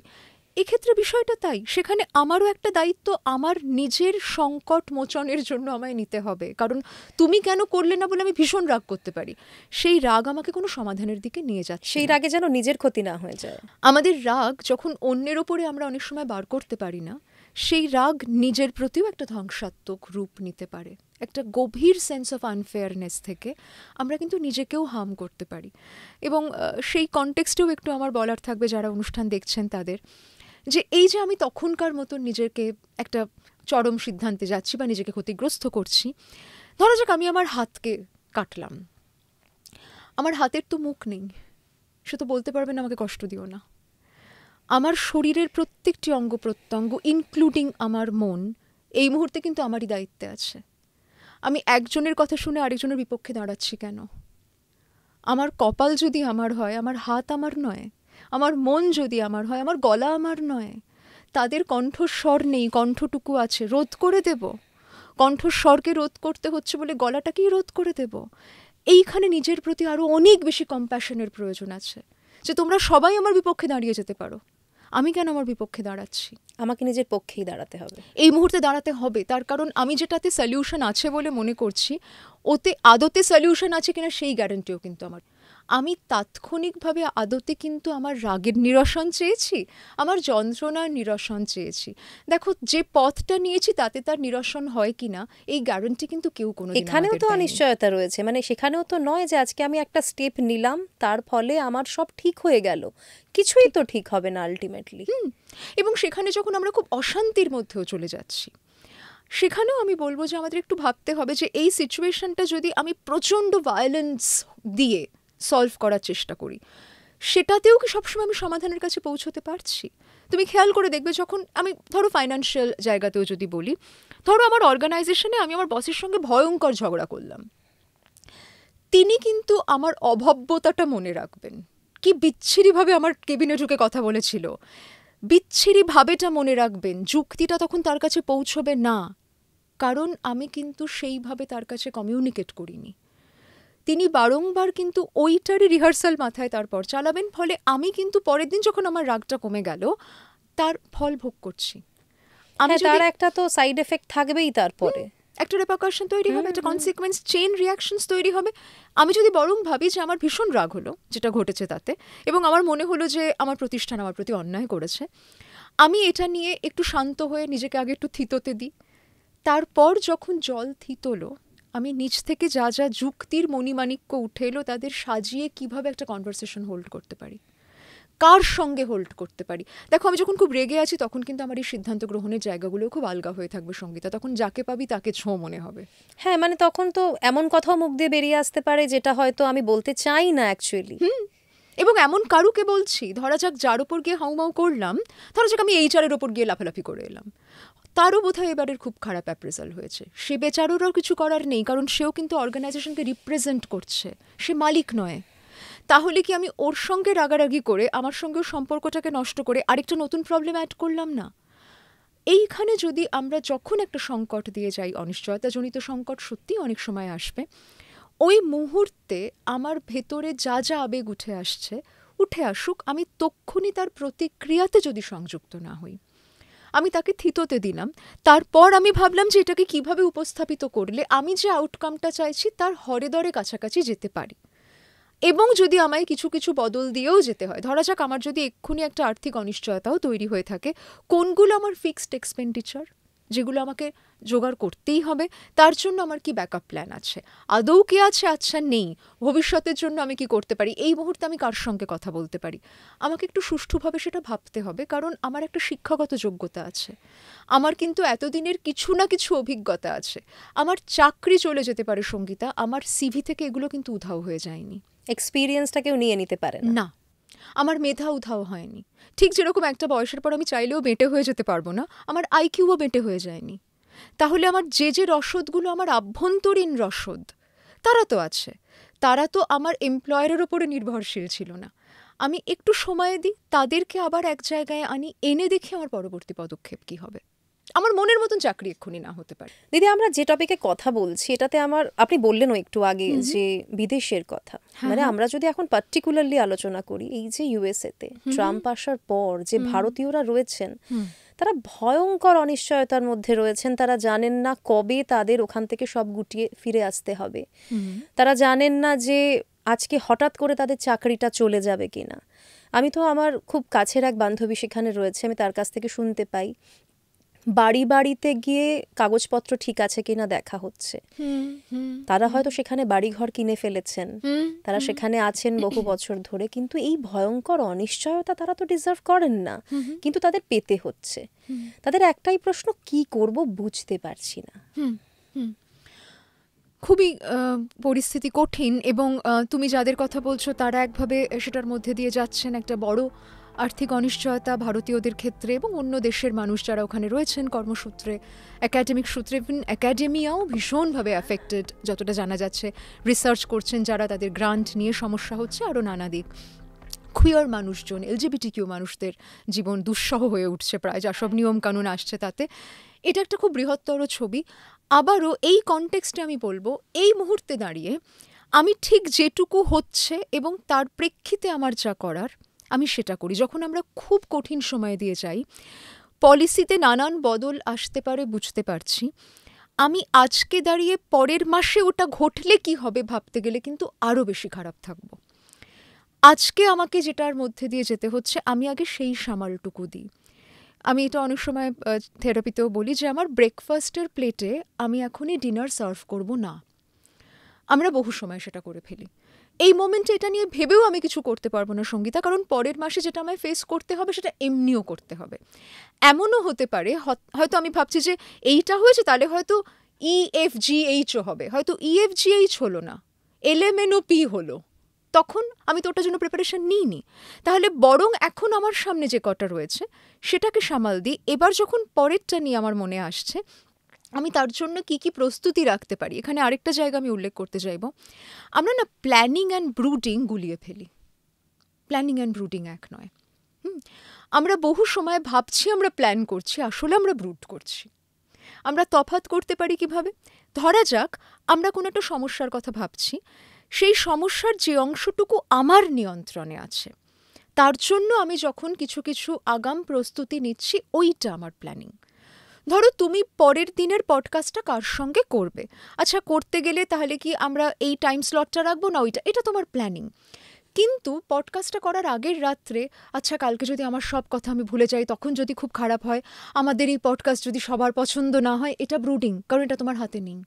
এক্ষেত্রে বিষয়টা তাই, সেখানে আমারও একটা দায়িত্ব আমার নিজের সংকট মোচনের জন্য আমায় নিতে হবে, কারণ তুমি কেন করলে না বলে আমি ভীষণ রাগ করতে পারি, সেই রাগ আমাকে কোনো সমাধানের দিকে নিয়ে যাচ্ছে সেই রাগে যেন নিজের ক্ষতি না হয়ে যায়। আমাদের রাগ যখন অন্যের ওপরে আমরা অনেক সময় বার করতে পারি না, সেই রাগ নিজের প্রতিও একটা ধ্বংসাত্মক রূপ নিতে পারে, একটা গভীর সেন্স অফ আনফেয়ারনেস থেকে আমরা কিন্তু নিজেকেও হার্ম করতে পারি। এবং সেই কনটেক্সটেও একটু আমার বলার থাকবে যারা অনুষ্ঠান দেখছেন তাদের, যে এই যে আমি তখনকার মতন নিজেকে একটা চরম সিদ্ধান্তে যাচ্ছি বা নিজেকে ক্ষতিগ্রস্ত করছি, ধরা যাক আমি আমার হাতকে কাটলাম, আমার হাতের তো মুখ নেই, সে তো বলতে পারবে না আমাকে কষ্ট দিও না। আমার শরীরের প্রত্যেকটি অঙ্গ প্রত্যঙ্গ ইনক্লুডিং আমার মন এই মুহূর্তে কিন্তু আমারই দায়িত্বে আছে। আমি একজনের কথা শুনে আরেকজনের বিপক্ষে দাঁড়াচ্ছি কেন? আমার কপাল যদি আমার হয়, আমার হাত আমার নয়, আমার মন যদি আমার হয়, আমার গলা আমার নয়, তাদের কণ্ঠস্বর নেই, কণ্ঠটুকু আছে, রোধ করে দেব? কণ্ঠস্বরকে রোধ করতে হচ্ছে বলে গলাটাকেই রোধ করে দেব? এইখানে নিজের প্রতি আরও অনেক বেশি কম্প্যাশনের প্রয়োজন আছে, যে তোমরা সবাই আমার বিপক্ষে দাঁড়িয়ে যেতে পারো, আমি কেন আমার বিপক্ষে দাঁড়াচ্ছি? আমাকে নিজের পক্ষেই দাঁড়াতে হবে, এই মুহূর্তে দাঁড়াতে হবে, তার কারণ আমি যেটাতে সলিউশন আছে বলে মনে করছি, ওতে আদতে সলিউশন আছে কিনা সেই গ্যারান্টিও কিন্তু আমার। আমি তাৎক্ষণিকভাবে আদতে কিন্তু আমার রাগের নিরসন চেয়েছি, আমার যন্ত্রণার নিরসন চেয়েছি। দেখো, যে পথটা নিয়েছি তাতে তার নিরসন হয় কিনা এই গ্যারান্টি কিন্তু কেউ কোনো এখানেও তো অনিশ্চয়তা রয়েছে। মানে সেখানেও তো নয় যে আজকে আমি একটা স্টেপ নিলাম তার ফলে আমার সব ঠিক হয়ে গেল, কিছুই তো ঠিক হবে না আলটিমেটলি। এবং সেখানে যখন আমরা খুব অশান্তির মধ্যেও চলে যাচ্ছি, সেখানেও আমি বলবো যে আমাদের একটু ভাবতে হবে যে এই সিচুয়েশনটা যদি আমি প্রচণ্ড ভায়োলেন্স দিয়ে সলভ করার চেষ্টা করি, সেটাতেও কি সবসময় আমি সমাধানের কাছে পৌঁছতে পারছি? তুমি খেয়াল করে দেখবে, যখন আমি ধরো ফাইন্যান্সিয়াল জায়গাতেও যদি বলি, ধরো আমার অর্গানাইজেশনে আমি আমার বসের সঙ্গে ভয়ঙ্কর ঝগড়া করলাম, তিনি কিন্তু আমার অভব্যতাটা মনে রাখবেন, কি বিচ্ছিরিভাবে আমার কেবিনে ঢুকে কথা বলেছিল, বিচ্ছিরি ভাবেটা মনে রাখবেন, যুক্তিটা তখন তার কাছে পৌঁছবে না, কারণ আমি কিন্তু সেইভাবে তার কাছে কমিউনিকেট করিনি। তিনি বারংবার কিন্তু ওইটারই রিহার্সাল মাথায় তারপর চালাবেন, ফলে আমি কিন্তু পরের দিন যখন আমার রাগটা কমে গেল তার ফল ভোগ করছি। আমি তার একটা তো সাইড এফেক্ট থাকবেই, তারপরে একটা রেপারকাশন তৈরি হবে, একটা কনসিকুয়েন্স চেইন রিয়াকশনস তৈরি হবে। আমি যদি বরং ভাবি যে আমার ভীষণ রাগ হলো যেটা ঘটেছে তাতে, এবং আমার মনে হলো যে আমার প্রতিষ্ঠান আমার প্রতি অন্যায় করেছে, আমি এটা নিয়ে একটু শান্ত হয়ে নিজেকে আগে একটু থিতোতে দিই, তারপর যখন জল থিতলো আমি নিজ থেকে যা যা যুক্তির মণিমাণিক্য উঠে এলো তাদের সাজিয়ে কিভাবে একটা কনভারসেশন হোল্ড করতে পারি, কার সঙ্গে হোল্ড করতে পারি। দেখো, আমি যখন খুব রেগে আছি তখন কিন্তু আমার এই সিদ্ধান্ত গ্রহণের জায়গাগুলো খুব আলগা হয়ে থাকবে সঙ্গীতা, তখন যাকে পাবি তাকে ছোঁ মনে হবে। হ্যাঁ, মানে তখন তো এমন কথাও মুখ দিয়ে বেরিয়ে আসতে পারে যেটা হয়তো আমি বলতে চাই না অ্যাকচুয়ালি। এবং এমন কারুকে বলছি, ধরা যাক যার ওপর গিয়ে হাউমাউ করলাম, ধরা যাক আমি এইচআরের ওপর গিয়ে লাফালাফি করে এলাম, তারও বোধহয় এবারের খুব খারাপ অ্যাপ্রেজাল হয়েছে, সে বেচারোরও কিছু করার নেই, কারণ সেও কিন্তু অর্গানাইজেশনকে রিপ্রেজেন্ট করছে, সে মালিক নয়। তাহলে কি আমি ওর সঙ্গে রাগারাগি করে আমার সঙ্গেও সম্পর্কটাকে নষ্ট করে আরেকটা নতুন প্রবলেম অ্যাড করলাম না? এইখানে যদি আমরা যখন একটা সংকট দিয়ে যাই, অনিশ্চয়তাজনিত সংকট সত্যি অনেক সময় আসবে, ওই মুহূর্তে আমার ভেতরে যা যা আবেগ উঠে আসুক, আমি তক্ষুনি তার প্রতিক্রিয়াতে যদি সংযুক্ত না হই, আমি তাকে থিততে দিলাম, তারপর আমি ভাবলাম যে এটাকে কিভাবে উপস্থাপিত করলে আমি যে আউটকামটা চাইছি তার হরেদরে কাছাকাছি যেতে পারি। এবং যদি আমায় কিছু কিছু বদল দিয়েও যেতে হয়, ধরা যাক আমার যদি এক্ষুনি একটা আর্থিক অনিশ্চয়তাও তৈরি হয়ে থাকে, কোনগুলো আমার ফিক্সড এক্সপেন্ডিচার যেগুলো আমাকে জোগাড় করতেই হবে, তার জন্য আমার কি ব্যাকআপ প্ল্যান আছে, আদৌ কি আছে, আচ্ছা নেই, ভবিষ্যতের জন্য আমি কি করতে পারি, এই মুহূর্তে আমি কার সঙ্গে কথা বলতে পারি, আমাকে একটু সুষ্ঠুভাবে সেটা ভাবতে হবে। কারণ আমার একটা শিক্ষাগত যোগ্যতা আছে, আমার কিন্তু এতদিনের কিছু না কিছু অভিজ্ঞতা আছে, আমার চাকরি চলে যেতে পারে সঙ্গীতা, আমার সিভি থেকে এগুলো কিন্তু উধাও হয়ে যায়নি। এক্সপিরিয়েন্সটা কেউ নিয়ে নিতে পারে না, আমার মেধা উধাও হয়নি। ঠিক যেরকম একটা বয়সের পর আমি চাইলেও বেঁটে হয়ে যেতে পারবো না, আমার আইকিউও বেঁটে হয়ে যায়নি। তাহলে আমার যে রসদগুলো আমার আভ্যন্তরীণ রসদ, তারা তো আছে, তারা তো আমার এমপ্লয়ারের ওপরে নির্ভরশীল ছিল না। আমি একটু সময় দিই, তাদেরকে আবার এক জায়গায় আনি, এনে দেখি আমার পরবর্তী পদক্ষেপ কি হবে। আমার মনের মতন চাকরি এক্ষুনি না হতে পারে। দিদি, আমরা যে টপিকে কথা বলছি এটাতে আপনি বললেনও একটু আগে যে বিদেশের কথা, মানে আমরা যদি এখন পার্টিকুলারলি আলোচনা করি, এই যে ইউএসএতে ট্রাম্প আসার পর যে ভারতীয়রা রয়েছেন, তারা ভয়ঙ্কর অনিশ্চয়তার মধ্যে রয়েছেন। তারা জানেন না কবে তাদের ওখান থেকে সব গুটিয়ে ফিরে আসতে হবে, তারা জানেন না যে আজকে হঠাৎ করে তাদের চাকরিটা চলে যাবে কিনা। আমি তো আমার খুব কাছের এক বান্ধবী সেখানে রয়েছে, আমি তার কাছ থেকে শুনতে পাই বাড়িতে গিয়ে কাগজপত্র ঠিক আছে কিনা দেখা হচ্ছে। তারা হয়তো সেখানে বাড়িঘর কিনে ফেলেছেন, তারা সেখানে আছেন বহু বছর ধরে, কিন্তু এই ভয়ঙ্কর অনিশ্চয়তা তারা তো ডিজার্ভ করেন না, কিন্তু তাদের পেতে হচ্ছে। তাদের একটাই প্রশ্ন, কি করব বুঝতে পারছি না। খুবই পরিস্থিতি কঠিন, এবং তুমি যাদের কথা বলছো তারা একভাবে সেটার মধ্যে দিয়ে যাচ্ছেন। একটা বড় আর্থিক অনিশ্চয়তা ভারতীয়দের ক্ষেত্রে এবং অন্য দেশের মানুষ যারা ওখানে রয়েছেন কর্মসূত্রে, একাডেমিক সূত্রে, ইভেন একাডেমিয়াও ভীষণভাবে অ্যাফেক্টেড যতটা জানা যাচ্ছে। রিসার্চ করছেন যারা, তাদের গ্রান্ট নিয়ে সমস্যা হচ্ছে, আরও নানা দিক। কুইয়ার মানুষজন, এলজিবিটিকিউ মানুষদের জীবন দুঃসহ হয়ে উঠছে প্রায়, যা সব নিয়মকানুন আসছে তাতে। এটা একটা খুব বৃহত্তর ছবি। আবারও এই কনটেক্সটে আমি বলবো, এই মুহূর্তে দাঁড়িয়ে আমি ঠিক যেটুকু হচ্ছে এবং তার প্রেক্ষিতে আমার যা করার আমি সেটা করি। যখন আমরা খুব কঠিন সময় দিয়ে যাই, পলিসিতে নানান বদল আসতে পারে বুঝতে পারছি, আমি আজকে দাঁড়িয়ে পরের মাসে ওটা ঘটলে কি হবে ভাবতে গেলে কিন্তু আরও বেশি খারাপ থাকবো। আজকে আমাকে যেটার মধ্যে দিয়ে যেতে হচ্ছে, আমি আগে সেই সামালটুকু দিই। আমি এটা অনেক সময় থেরাপিতেও বলি যে আমার ব্রেকফাস্টের প্লেটে আমি এখনই ডিনার সার্ভ করব না। আমরা বহু সময় সেটা করে ফেলি। এই মোমেন্টে এটা নিয়ে ভেবেও আমি কিছু করতে পারবো না সঙ্গীতা, কারণ পরের মাসে যেটা আমায় ফেস করতে হবে সেটা এমনিও করতে হবে। এমনও হতে পারে হয়তো আমি ভাবছি যে এইটা হয়েছে, তাহলে হয়তো EFGH হবে, হয়তো EFGH হলো না, LMNOP হলো, তখন আমি তো ওটার জন্য প্রিপারেশন নিইনি। তাহলে বরং এখন আমার সামনে যে কটা রয়েছে সেটাকে সামাল দিই। এবার যখন পরেরটা নিয়ে আমার মনে আসছে, আমি তার জন্য কি কি প্রস্তুতি রাখতে পারি। এখানে আরেকটা জায়গা আমি উল্লেখ করতে চাইব, আমরা না প্ল্যানিং অ্যান্ড ব্রুডিং গুলিয়ে ফেলি। প্ল্যানিং অ্যান্ড ব্রুডিং এক নয়। আমরা বহু সময় ভাবছি আমরা প্ল্যান করছি, আসলে আমরা ব্রুড করছি। আমরা তফাৎ করতে পারি কিভাবে? ধরা যাক আমরা কোনো একটা সমস্যার কথা ভাবছি, সেই সমস্যার যে অংশটুকু আমার নিয়ন্ত্রণে আছে, তার জন্য আমি যখন কিছু কিছু আগাম প্রস্তুতি নিচ্ছি, ওইটা আমার প্ল্যানিং। ধরো তুমি পরের দিনের পডকাস্টটা কার সঙ্গে করবে, আচ্ছা করতে গেলে তাহলে কি আমরা এই টাইম স্লটটা রাখবো না ওইটা, এটা তোমার প্ল্যানিং। কিন্তু পডকাস্টটা করার আগের রাত্রে, আচ্ছা কালকে যদি আমার সব কথা আমি ভুলে যাই, তখন যদি খুব খারাপ হয়, আমাদের এই পডকাস্ট যদি সবার পছন্দ না হয়, এটা ব্রুডিং, কারণ এটা তোমার হাতে নেই।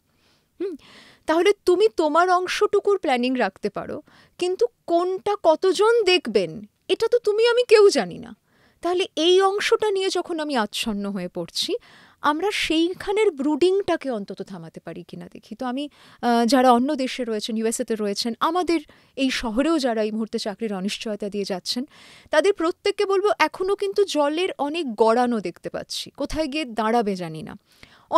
তাহলে তুমি তোমার অংশটুকুর প্ল্যানিং রাখতে পারো, কিন্তু কোনটা কতজন দেখবেন এটা তো তুমি আমি কেউ জানি না। তাহলে এই অংশটা নিয়ে যখন আমি আচ্ছন্ন হয়ে পড়ছি, আমরা সেইখানের ব্রুডিংটাকে অন্তত থামাতে পারি কিনা দেখি। তো আমি যারা অন্য দেশে রয়েছেন, ইউএসএতে রয়েছেন, আমাদের এই শহরেও যারা এই মুহূর্তে চাকরির অনিশ্চয়তা দিয়ে যাচ্ছেন, তাদের প্রত্যেককে বলবো, এখনও কিন্তু জলের অনেক গড়ানো দেখতে পাচ্ছি, কোথায় গিয়ে দাঁড়াবে জানি না।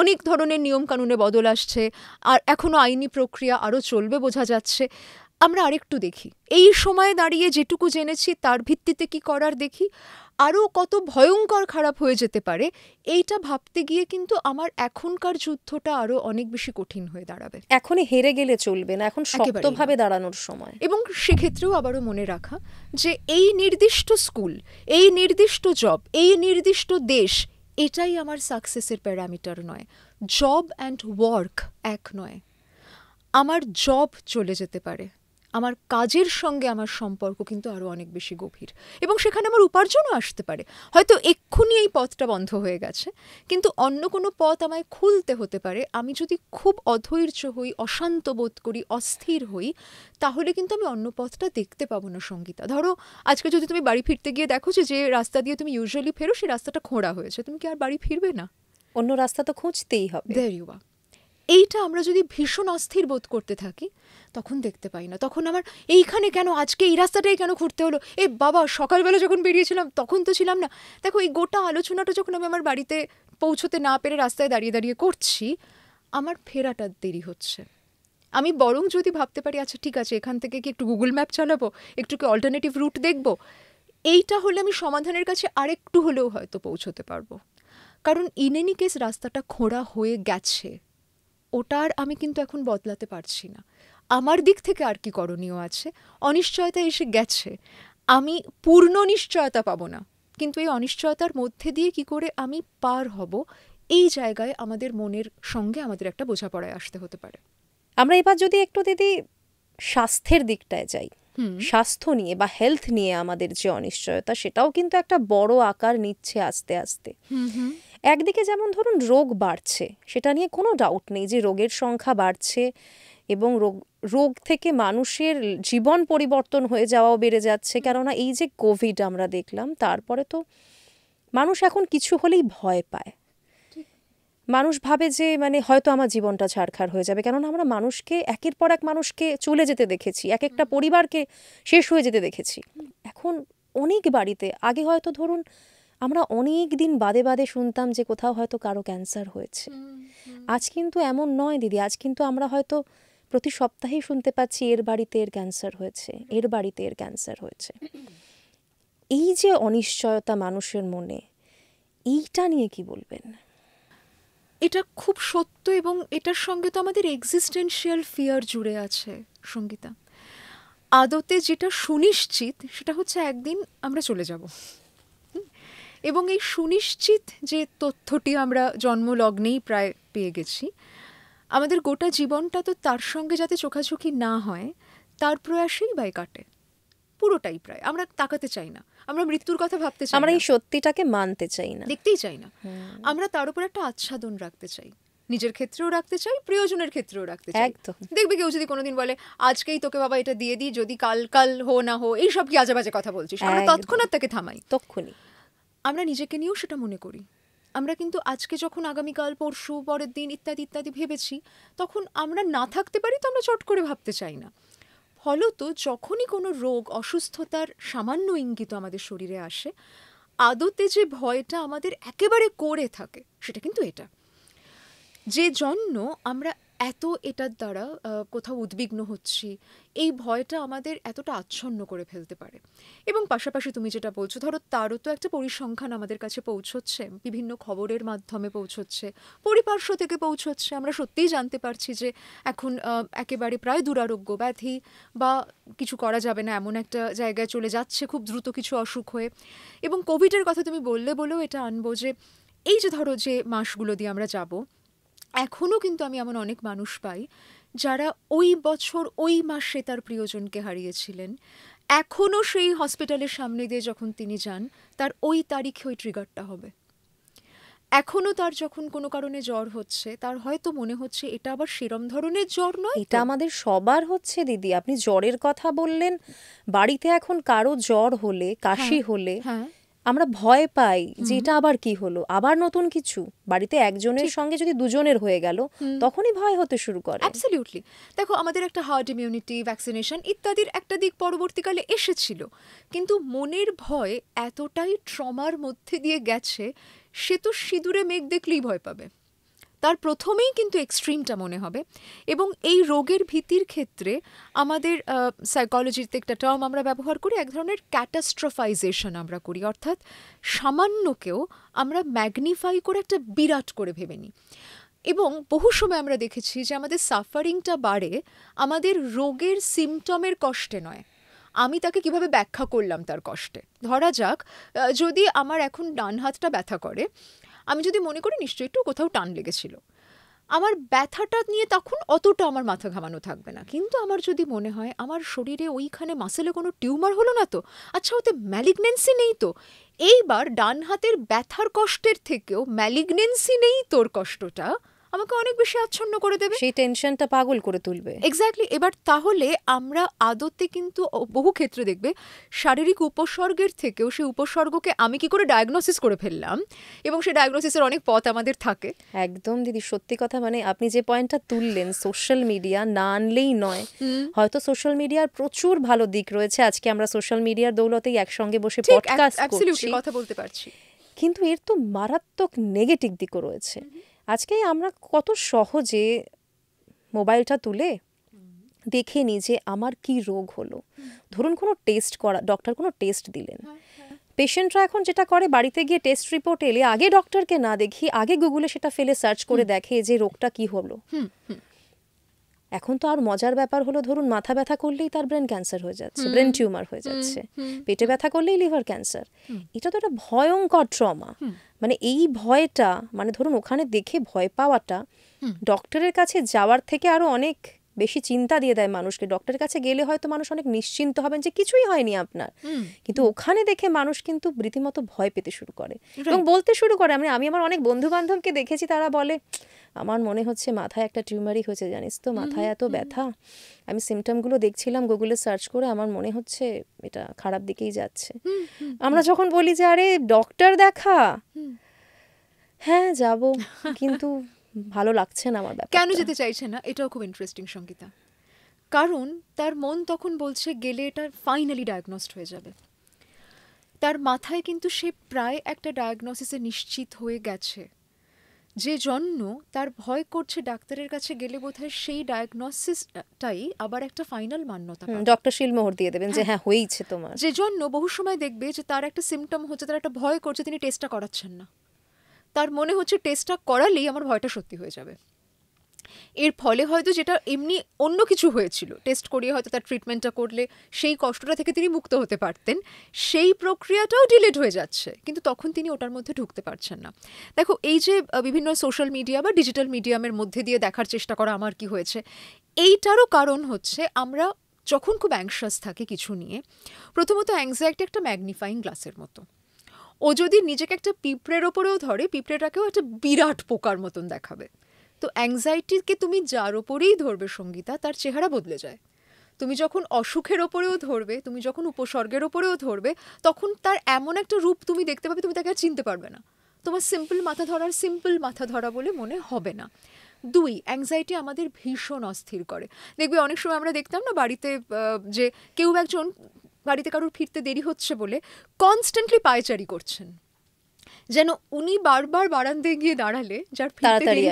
অনেক ধরনের নিয়মকানুনে বদল আসছে, আর এখনও আইনি প্রক্রিয়া আরও চলবে বোঝা যাচ্ছে। আমরা আরেকটু দেখি, এই সময়ে দাঁড়িয়ে যেটুকু জেনেছি তার ভিত্তিতে কি করার দেখি, আরও কত ভয়ঙ্কর খারাপ হয়ে যেতে পারে এইটা ভাবতে গিয়ে কিন্তু আমার এখনকার যুদ্ধটা আরও অনেক বেশি কঠিন হয়ে দাঁড়াবে। এখনই হেরে গেলে চলবে না, এখন একেবারেই শক্তভাবে না। দাঁড়ানোর সময়। এবং সেক্ষেত্রেও আবারও মনে রাখা যে এই নির্দিষ্ট স্কুল, এই নির্দিষ্ট জব, এই নির্দিষ্ট দেশ, এটাই আমার সাকসেসের প্যারামিটার নয়। জব অ্যান্ড ওয়ার্ক এক নয়। আমার জব চলে যেতে পারে, আমার কাজের সঙ্গে আমার সম্পর্ক কিন্তু আরও অনেক বেশি গভীর, এবং সেখানে আমার উপার্জনও আসতে পারে। হয়তো এক্ষুনি এই পথটা বন্ধ হয়ে গেছে, কিন্তু অন্য কোনো পথ আমায় খুলতে হতে পারে। আমি যদি খুব অধৈর্য হই, অশান্ত বোধ করি, অস্থির হই, তাহলে কিন্তু আমি অন্য পথটা দেখতে পাবো না সঙ্গীতা। ধরো আজকে যদি তুমি বাড়ি ফিরতে গিয়ে দেখো যে রাস্তা দিয়ে তুমি ইউজুয়ালি ফেরো সেই রাস্তাটা খোঁড়া হয়েছে, তুমি কি আর বাড়ি ফিরবে না? অন্য রাস্তা তো খুঁজতেই হবে। There you are. এইটা আমরা যদি ভীষণ অস্থির বোধ করতে থাকি তখন দেখতে পাই না। তখন আমার এইখানে কেন, আজকে এই রাস্তাটাই কেন ঘুরতে হলো, এ বাবা সকালবেলা যখন বেরিয়েছিলাম তখন তো ছিলাম না। দেখো এই গোটা আলোচনাটা যখন আমি আমার বাড়িতে পৌঁছতে না পেরে রাস্তায় দাঁড়িয়ে দাঁড়িয়ে করছি, আমার ফেরাটা দেরি হচ্ছে। আমি বরং যদি ভাবতে পারি আচ্ছা ঠিক আছে এখান থেকে কি একটু গুগল ম্যাপ চালাবো, একটু কি অল্টারনেটিভ রুট দেখবো, এইটা হলে আমি সমাধানের কাছে আরেকটু হলেও হয়তো পৌঁছতে পারবো। কারণ ইন এনি কেস রাস্তাটা খোঁড়া হয়ে গেছে, ওটার আমি কিন্তু এখন বদলাতে পারছি না। আমার দিক থেকে আর কি করণীয় আছে, অনিশ্চয়তা এসে গেছে, আমি পূর্ণ নিশ্চয়তা পাবো না, কিন্তু এই অনিশ্চয়তার মধ্যে দিয়ে কি করে আমি পার হব, এই জায়গায় আমাদের মনের সঙ্গে আমাদের একটা বোঝাপড়ায় আসতে হতে পারে। আমরা এবার যদি একটু দিদি স্বাস্থ্যের দিকটায় যাই, স্বাস্থ্য নিয়ে বা হেলথ নিয়ে আমাদের যে অনিশ্চয়তা, সেটাও কিন্তু একটা বড় আকার নিচ্ছে আস্তে আস্তে। একদিকে যেমন ধরুন রোগ বাড়ছে, সেটা নিয়ে কোনো ডাউট নেই যে রোগের সংখ্যা বাড়ছে, এবং রোগ থেকে মানুষের জীবন পরিবর্তন হয়ে যাওয়াও বেড়ে যাচ্ছে। কেননা এই যে কোভিড আমরা দেখলাম, তারপরে তো মানুষ এখন কিছু হলেই ভয় পায়। মানুষ ভাবে যে মানে হয়তো আমার জীবনটা ছাড়খাড় হয়ে যাবে, কেননা আমরা মানুষকে একের পর এক মানুষকে চলে যেতে দেখেছি, এক একটা পরিবারকে শেষ হয়ে যেতে দেখেছি। এখন অনেক বাড়িতে আগে হয়তো ধরুন আমরা অনেক দিন বাদে বাদে শুনতাম যে কোথাও হয়তো কারো ক্যান্সার হয়েছে। আজ কিন্তু এমন নয় দিদি, আজ কিন্তু আমরা হয়তো প্রতি সপ্তাহেই শুনতে পাচ্ছি এর বাড়িতে এর ক্যান্সার হয়েছে, এর বাড়িতে এর ক্যান্সার হয়েছে। এই যে অনিশ্চয়তা মানুষের মনে, এইটা নিয়ে কি বলবেন? এটা খুব সত্য, এবং এটার সঙ্গে তো আমাদের এক্সিস্টেন্সিয়াল ফিয়ার জুড়ে আছে সঙ্গীতা। আদতে যেটা সুনিশ্চিত সেটা হচ্ছে একদিন আমরা চলে যাব, এবং এই সুনিশ্চিত যে তথ্যটি আমরা জন্মলগ্নেই প্রায় পেয়ে গেছি, আমাদের গোটা জীবনটা তো তার সঙ্গে যাতে চোখাচোখি না হয় তার প্রয়াসেই ব্যয় কাটে, পুরোটাই প্রায়। আমরা তাকাতে চাই না, আমরা মৃত্যুর কথা ভাবতে চাই না, আমরা এই সত্যিটাকে মানতে চাই না, দেখতেই চাই না। আমরা তার উপর একটা আচ্ছাদন রাখতে চাই, নিজের ক্ষেত্রেও রাখতে চাই, প্রিয়জনের ক্ষেত্রেও রাখতে চাই। একদম। দেখবে কেউ যদি কোনোদিন বলে আজকেই তোকে বাবা এটা দিয়ে দিই, যদি কাল কাল হো না হো, এইসব কি আজে বাজে কথা বলছিস, আমরা তৎক্ষণাৎ তাকে থামাই। তক্ষুনি আমরা নিজেকে নিয়েও সেটা মনে করি। আমরা কিন্তু আজকে যখন আগামীকাল পরশু পরের দিন ইত্যাদি ইত্যাদি ভেবেছি, তখন আমরা না থাকতে পারি তো আমরা চট করে ভাবতে চাই না। ফলত যখনই কোনো রোগ অসুস্থতার সামান্য ইঙ্গিত আমাদের শরীরে আসে, আদতে যে ভয়টা আমাদের একেবারে করে থাকে সেটা কিন্তু এটা, যে জন্য আমরা এত এটার দ্বারা কোথাও উদ্বিগ্ন হচ্ছি, এই ভয়টা আমাদের এতটা আচ্ছন্ন করে ফেলতে পারে। এবং পাশাপাশি তুমি যেটা বলছো, ধরো তারও তো একটা পরিসংখ্যান আমাদের কাছে পৌঁছচ্ছে, বিভিন্ন খবরের মাধ্যমে পৌঁছচ্ছে, পরিপার্শ্ব থেকে পৌঁছচ্ছে। আমরা সত্যিই জানতে পারছি যে এখন একেবারে প্রায় দুরারোগ্য ব্যাধি বা কিছু করা যাবে না এমন একটা জায়গায় চলে যাচ্ছে খুব দ্রুত কিছু অসুখ হয়ে। এবং কোভিডের কথা তুমি বলেও এটা আনবো যে এই যে ধরো যে মাসগুলো দিয়ে আমরা যাব, এখনও কিন্তু আমি এমন অনেক মানুষ পাই যারা ওই বছর ওই মাসে তার প্রিয়জনকে হারিয়েছিলেন, এখনও সেই হসপিটালের সামনে দিয়ে যখন তিনি যান তার ওই তারিখে ওই ট্রিগারটা হবে। এখনও তার যখন কোনো কারণে জ্বর হচ্ছে, তার হয়তো মনে হচ্ছে এটা আবার সেরম ধরনের জ্বর নয়। এটা আমাদের সবার হচ্ছে দিদি। আপনি জ্বরের কথা বললেন, বাড়িতে এখন কারো জ্বর হলে, কাশি হলে আমরা ভয় পাই যে এটা আবার কি হলো, আবার নতুন কিছু। বাড়িতে একজনের সঙ্গে যদি দুজনের হয়ে গেল, তখনই ভয় হতে শুরু করে। অ্যাবসলিউটলি। দেখো আমাদের একটা হার্ড ইমিউনিটি, ভ্যাকসিনেশন ইত্যাদির একটা দিক পরবর্তীকালে এসেছিল, কিন্তু মনের ভয় এতটাই ট্রমার মধ্যে দিয়ে গেছে, সে তো সিঁদুরে মেঘ দেখলেই ভয় পাবে। তার প্রথমেই কিন্তু এক্সট্রিমটা মনে হবে। এবং এই রোগের ভীতির ক্ষেত্রে আমাদের সাইকোলজিতে একটা টার্ম আমরা ব্যবহার করি, এক ধরনের ক্যাটাস্ট্রফাইজেশন আমরা করি, অর্থাৎ সামান্যকেও আমরা ম্যাগনিফাই করে একটা বিরাট করে ভেবে নিই। এবং বহু সময় আমরা দেখেছি যে আমাদের সাফারিংটা বাড়ে আমাদের রোগের সিমটমের কষ্টে নয়, আমি তাকে কিভাবে ব্যাখ্যা করলাম তার কষ্টে। ধরা যাক যদি আমার এখন ডান হাতটা ব্যথা করে, আমি যদি মনে করি নিশ্চয়ই একটু কোথাও টান লেগেছিল, আমার ব্যথাটা নিয়ে তখন অতটা আমার মাথা ঘামানো থাকবে না। কিন্তু আমার যদি মনে হয় আমার শরীরে ওইখানে মাসেলে কোনো টিউমার হলো না তো, আচ্ছা ওতে ম্যালিগনেন্সি নেই তো, এইবার ডান হাতের ব্যথার কষ্টের থেকেও ম্যালিগনেন্সি নেই তোর কষ্টটা আমাকে অনেক বেশি আচ্ছন্ন করে দেবে, সেই টেনশনটা পাগল করে তুলবে। এক্স্যাক্টলি। এবার তাহলে আমরা আদতে কিন্তু বহু ক্ষেত্রে দেখবে শারীরিক উপসর্গের থেকেও সেই উপসর্গকে আমি কি করে ডায়াগনোসিস করে ফেললাম, এবং সেই ডায়াগনোসিসের অনেক পথ আমাদের থাকে। একদম দিদি, সত্যি কথা। মানে আপনি যে পয়েন্টটা তুললেন, সোশ্যাল মিডিয়া না আনলেই নয়। হয়তো সোশ্যাল মিডিয়ার প্রচুর ভালো দিক রয়েছে, আজকে আমরা সোশ্যাল মিডিয়ার দৌলতেই একসঙ্গে বসে পডকাস্ট করছি, কথা বলতে পারছি, কিন্তু এর তো মারাত্মক নেগেটিভ দিকও রয়েছে। আজকে আমরা কত সহজে মোবাইলটা তুলে দেখে নিই যে আমার কি রোগ হলো। ধরুন কোনো টেস্ট করা, ডক্টর কোনো টেস্ট দিলেন, পেশেন্টরা এখন যেটা করে বাড়িতে গিয়ে টেস্ট রিপোর্ট এলে আগে ডক্টরকে না দেখি আগে গুগলে সেটা ফেলে সার্চ করে দেখে যে রোগটা কি হলো। এখন তো আর মজার ব্যাপার হলো, ধরুন মাথা ব্যথা করলেই তার ব্রেন ক্যান্সার হয়ে যাচ্ছে, ব্রেন টিউমার হয়ে যাচ্ছে, পেটে ব্যথা করলেই লিভার ক্যান্সার। এটা তো একটা ভয়ঙ্কর ট্রমা। মানে এই ভয়টা, মানে ধরুন ওখানে দেখে ভয় পাওয়াটা ডক্টরের কাছে যাওয়ার থেকে আরো অনেক বেশি চিন্তা দিয়ে দেয় মানুষকে। ডক্টরের কাছে গেলে হয়তো মানুষ অনেক নিশ্চিন্ত হবেন যে কিছুই হয়নি আপনার, কিন্তু ওখানে দেখে মানুষ কিন্তু রীতিমতো ভয় পেতে শুরু করে এবং বলতে শুরু করে। আমি আমার অনেক বন্ধু বান্ধবকে দেখেছি, তারা বলে আমার মনে হচ্ছে মাথায় একটা টিউমারই হয়েছে, জানিস তো, মাথায় এত ব্যথা, আমি সিমটমগুলো দেখছিলাম গুগলে সার্চ করে, আমার মনে হচ্ছে এটা খারাপ দিকেই যাচ্ছে। আমরা যখন বলি যে আরে ডক্টর দেখা, হ্যাঁ যাব, কিন্তু ভালো লাগছে না আমার ব্যাপারটা। কেন যেতে চাইছে না, এটাও খুব ইন্টারেস্টিং সঙ্গীতা। কারণ তার মন তখন বলছে গেলে এটা ফাইনালি ডায়াগনোসড হয়ে যাবে। তার মাথায় কিন্তু সে প্রায় একটা ডায়াগনোসিসে নিশ্চিত হয়ে গেছে, যে জন্য তার ভয় করছে ডাক্তারের কাছে গেলে বোধহয় সেই ডায়াগনোসিসটাই আবার একটা ফাইনাল মান্যতা পাবে, ডক্টর শিলমোহর দিয়ে দেবেন যে হ্যাঁ হয়েইছে তোমার। যে জন্য বহু সময় দেখবে যে তার একটা সিমটম হচ্ছে, তার একটা ভয় করছে, তিনি টেস্টটা করাচ্ছেন না। তার মনে হচ্ছে টেস্টটা করালেই আমার ভয়টা সত্যি হয়ে যাবে। এর ফলে হয়তো যেটা এমনি অন্য কিছু হয়েছিল, টেস্ট করিয়ে হয়তো তার ট্রিটমেন্টটা করলে সেই কষ্টটা থেকে তিনি মুক্ত হতে পারতেন, সেই প্রক্রিয়াটাও ডিলেট হয়ে যাচ্ছে, কিন্তু তখন তিনি ওটার মধ্যে ঢুকতে পারছেন না। দেখো এই যে বিভিন্ন সোশ্যাল মিডিয়া বা ডিজিটাল মিডিয়ামের মধ্যে দিয়ে দেখার চেষ্টা করা আমার কি হয়েছে, এইটারও কারণ হচ্ছে আমরা যখন খুব অ্যাংশাস থাকি কিছু নিয়ে, প্রথমত অ্যাংজাইটি একটা ম্যাগনিফাইং গ্লাসের মতো। ও যদি নিজেকে একটা পিঁপড়ের ওপরেও ধরে, পিঁপড়েটাকেও একটা বিরাট পোকার মতন দেখাবে। তো অ্যাংজাইটিকে তুমি যার ওপরেই ধরবে সঙ্গীতা, তার চেহারা বদলে যায়। তুমি যখন অসুখের ওপরেও ধরবে, তুমি যখন উপসর্গের ওপরেও ধরবে, তখন তার এমন একটা রূপ তুমি দেখতে পাবে, তুমি তাকে আর চিনতে পারবে না। তোমার সিম্পল মাথা ধরা বলে মনে হবে না। 2, অ্যাংজাইটি আমাদের ভীষণ অস্থির করে। দেখবে অনেক সময় আমরা দেখতাম না বাড়িতে যে কেউ একজন বাড়িতে কারোর ফিরতে দেরি হচ্ছে বলে কনস্ট্যান্টলি পায়চারি করছেন, যেন উনি বারবার বারান্দায় গিয়ে দাঁড়ালে যার তাড়াতাড়ি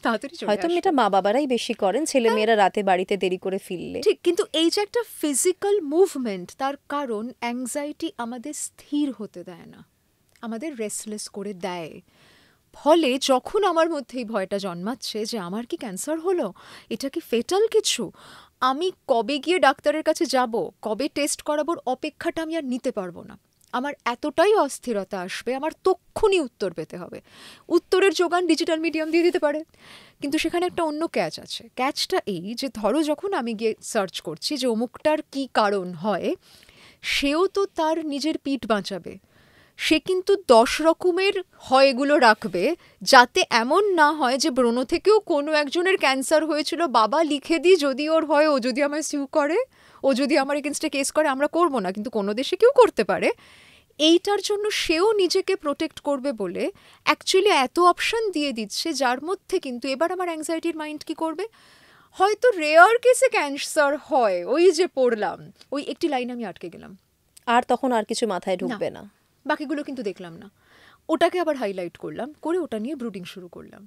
তাড়াতাড়ি চলে আসে। হয়তো এটা মা বাবারাই বেশি করেন, ছেলে মেয়েরা রাতে বাড়িতে দেরি করে ফিরলে। ঠিক, কিন্তু এই যে একটা ফিজিক্যাল মুভমেন্ট, তার কারণ অ্যাংজাইটি আমাদের স্থির হতে দেয় না, আমাদের রেস্টলেস করে দেয়। ফলে যখন আমার মধ্যে এই ভয়টা জন্মাচ্ছে যে আমার কি ক্যান্সার হলো, এটা কি ফেটাল কিছু, আমি কবে গিয়ে ডাক্তারের কাছে যাব, কবে টেস্ট করাবোর অপেক্ষাটা আমি আর নিতে পারবো না। আমার এতটাই অস্থিরতা আসবে, আমার তক্ষুনি উত্তর পেতে হবে। উত্তরের যোগান ডিজিটাল মিডিয়াম দিয়ে দিতে পারে, কিন্তু সেখানে একটা অন্য ক্যাচ আছে। ক্যাচটা এই যে ধরো যখন আমি গিয়ে সার্চ করছি যে অমুকটার কি কারণ হয়, সেও তো তার নিজের পিঠ বাঁচাবে, সে কিন্তু 10 রকমের হয়গুলো রাখবে, যাতে এমন না হয় যে ব্রণ থেকেও কোনো একজনের ক্যান্সার হয়েছিল, বাবা লিখে দিই যদি ওর হয়, ও যদি আমায় সিউ করে, ও যদি আমার এগেনস্টে কেস করে, আমরা করবো না, কিন্তু কোনো দেশে কেউ করতে পারে। এইটার জন্য সেও নিজেকে প্রোটেক্ট করবে বলে অ্যাকচুয়ালি এত অপশন দিয়ে দিচ্ছে, যার মধ্যে কিন্তু এবার আমার অ্যাংজাইটির মাইন্ড কি করবে, হয়তো রেয়ার কেসে ক্যান্সার হয়, ওই যে পড়লাম, ওই একটি লাইন আমি আটকে গেলাম, আর তখন আর কিছু মাথায় ঢুকবে না, বাকিগুলো কিন্তু দেখলাম না। ওটাকে আবার হাইলাইট করলাম, করে ওটা নিয়ে ব্রুডিং শুরু করলাম।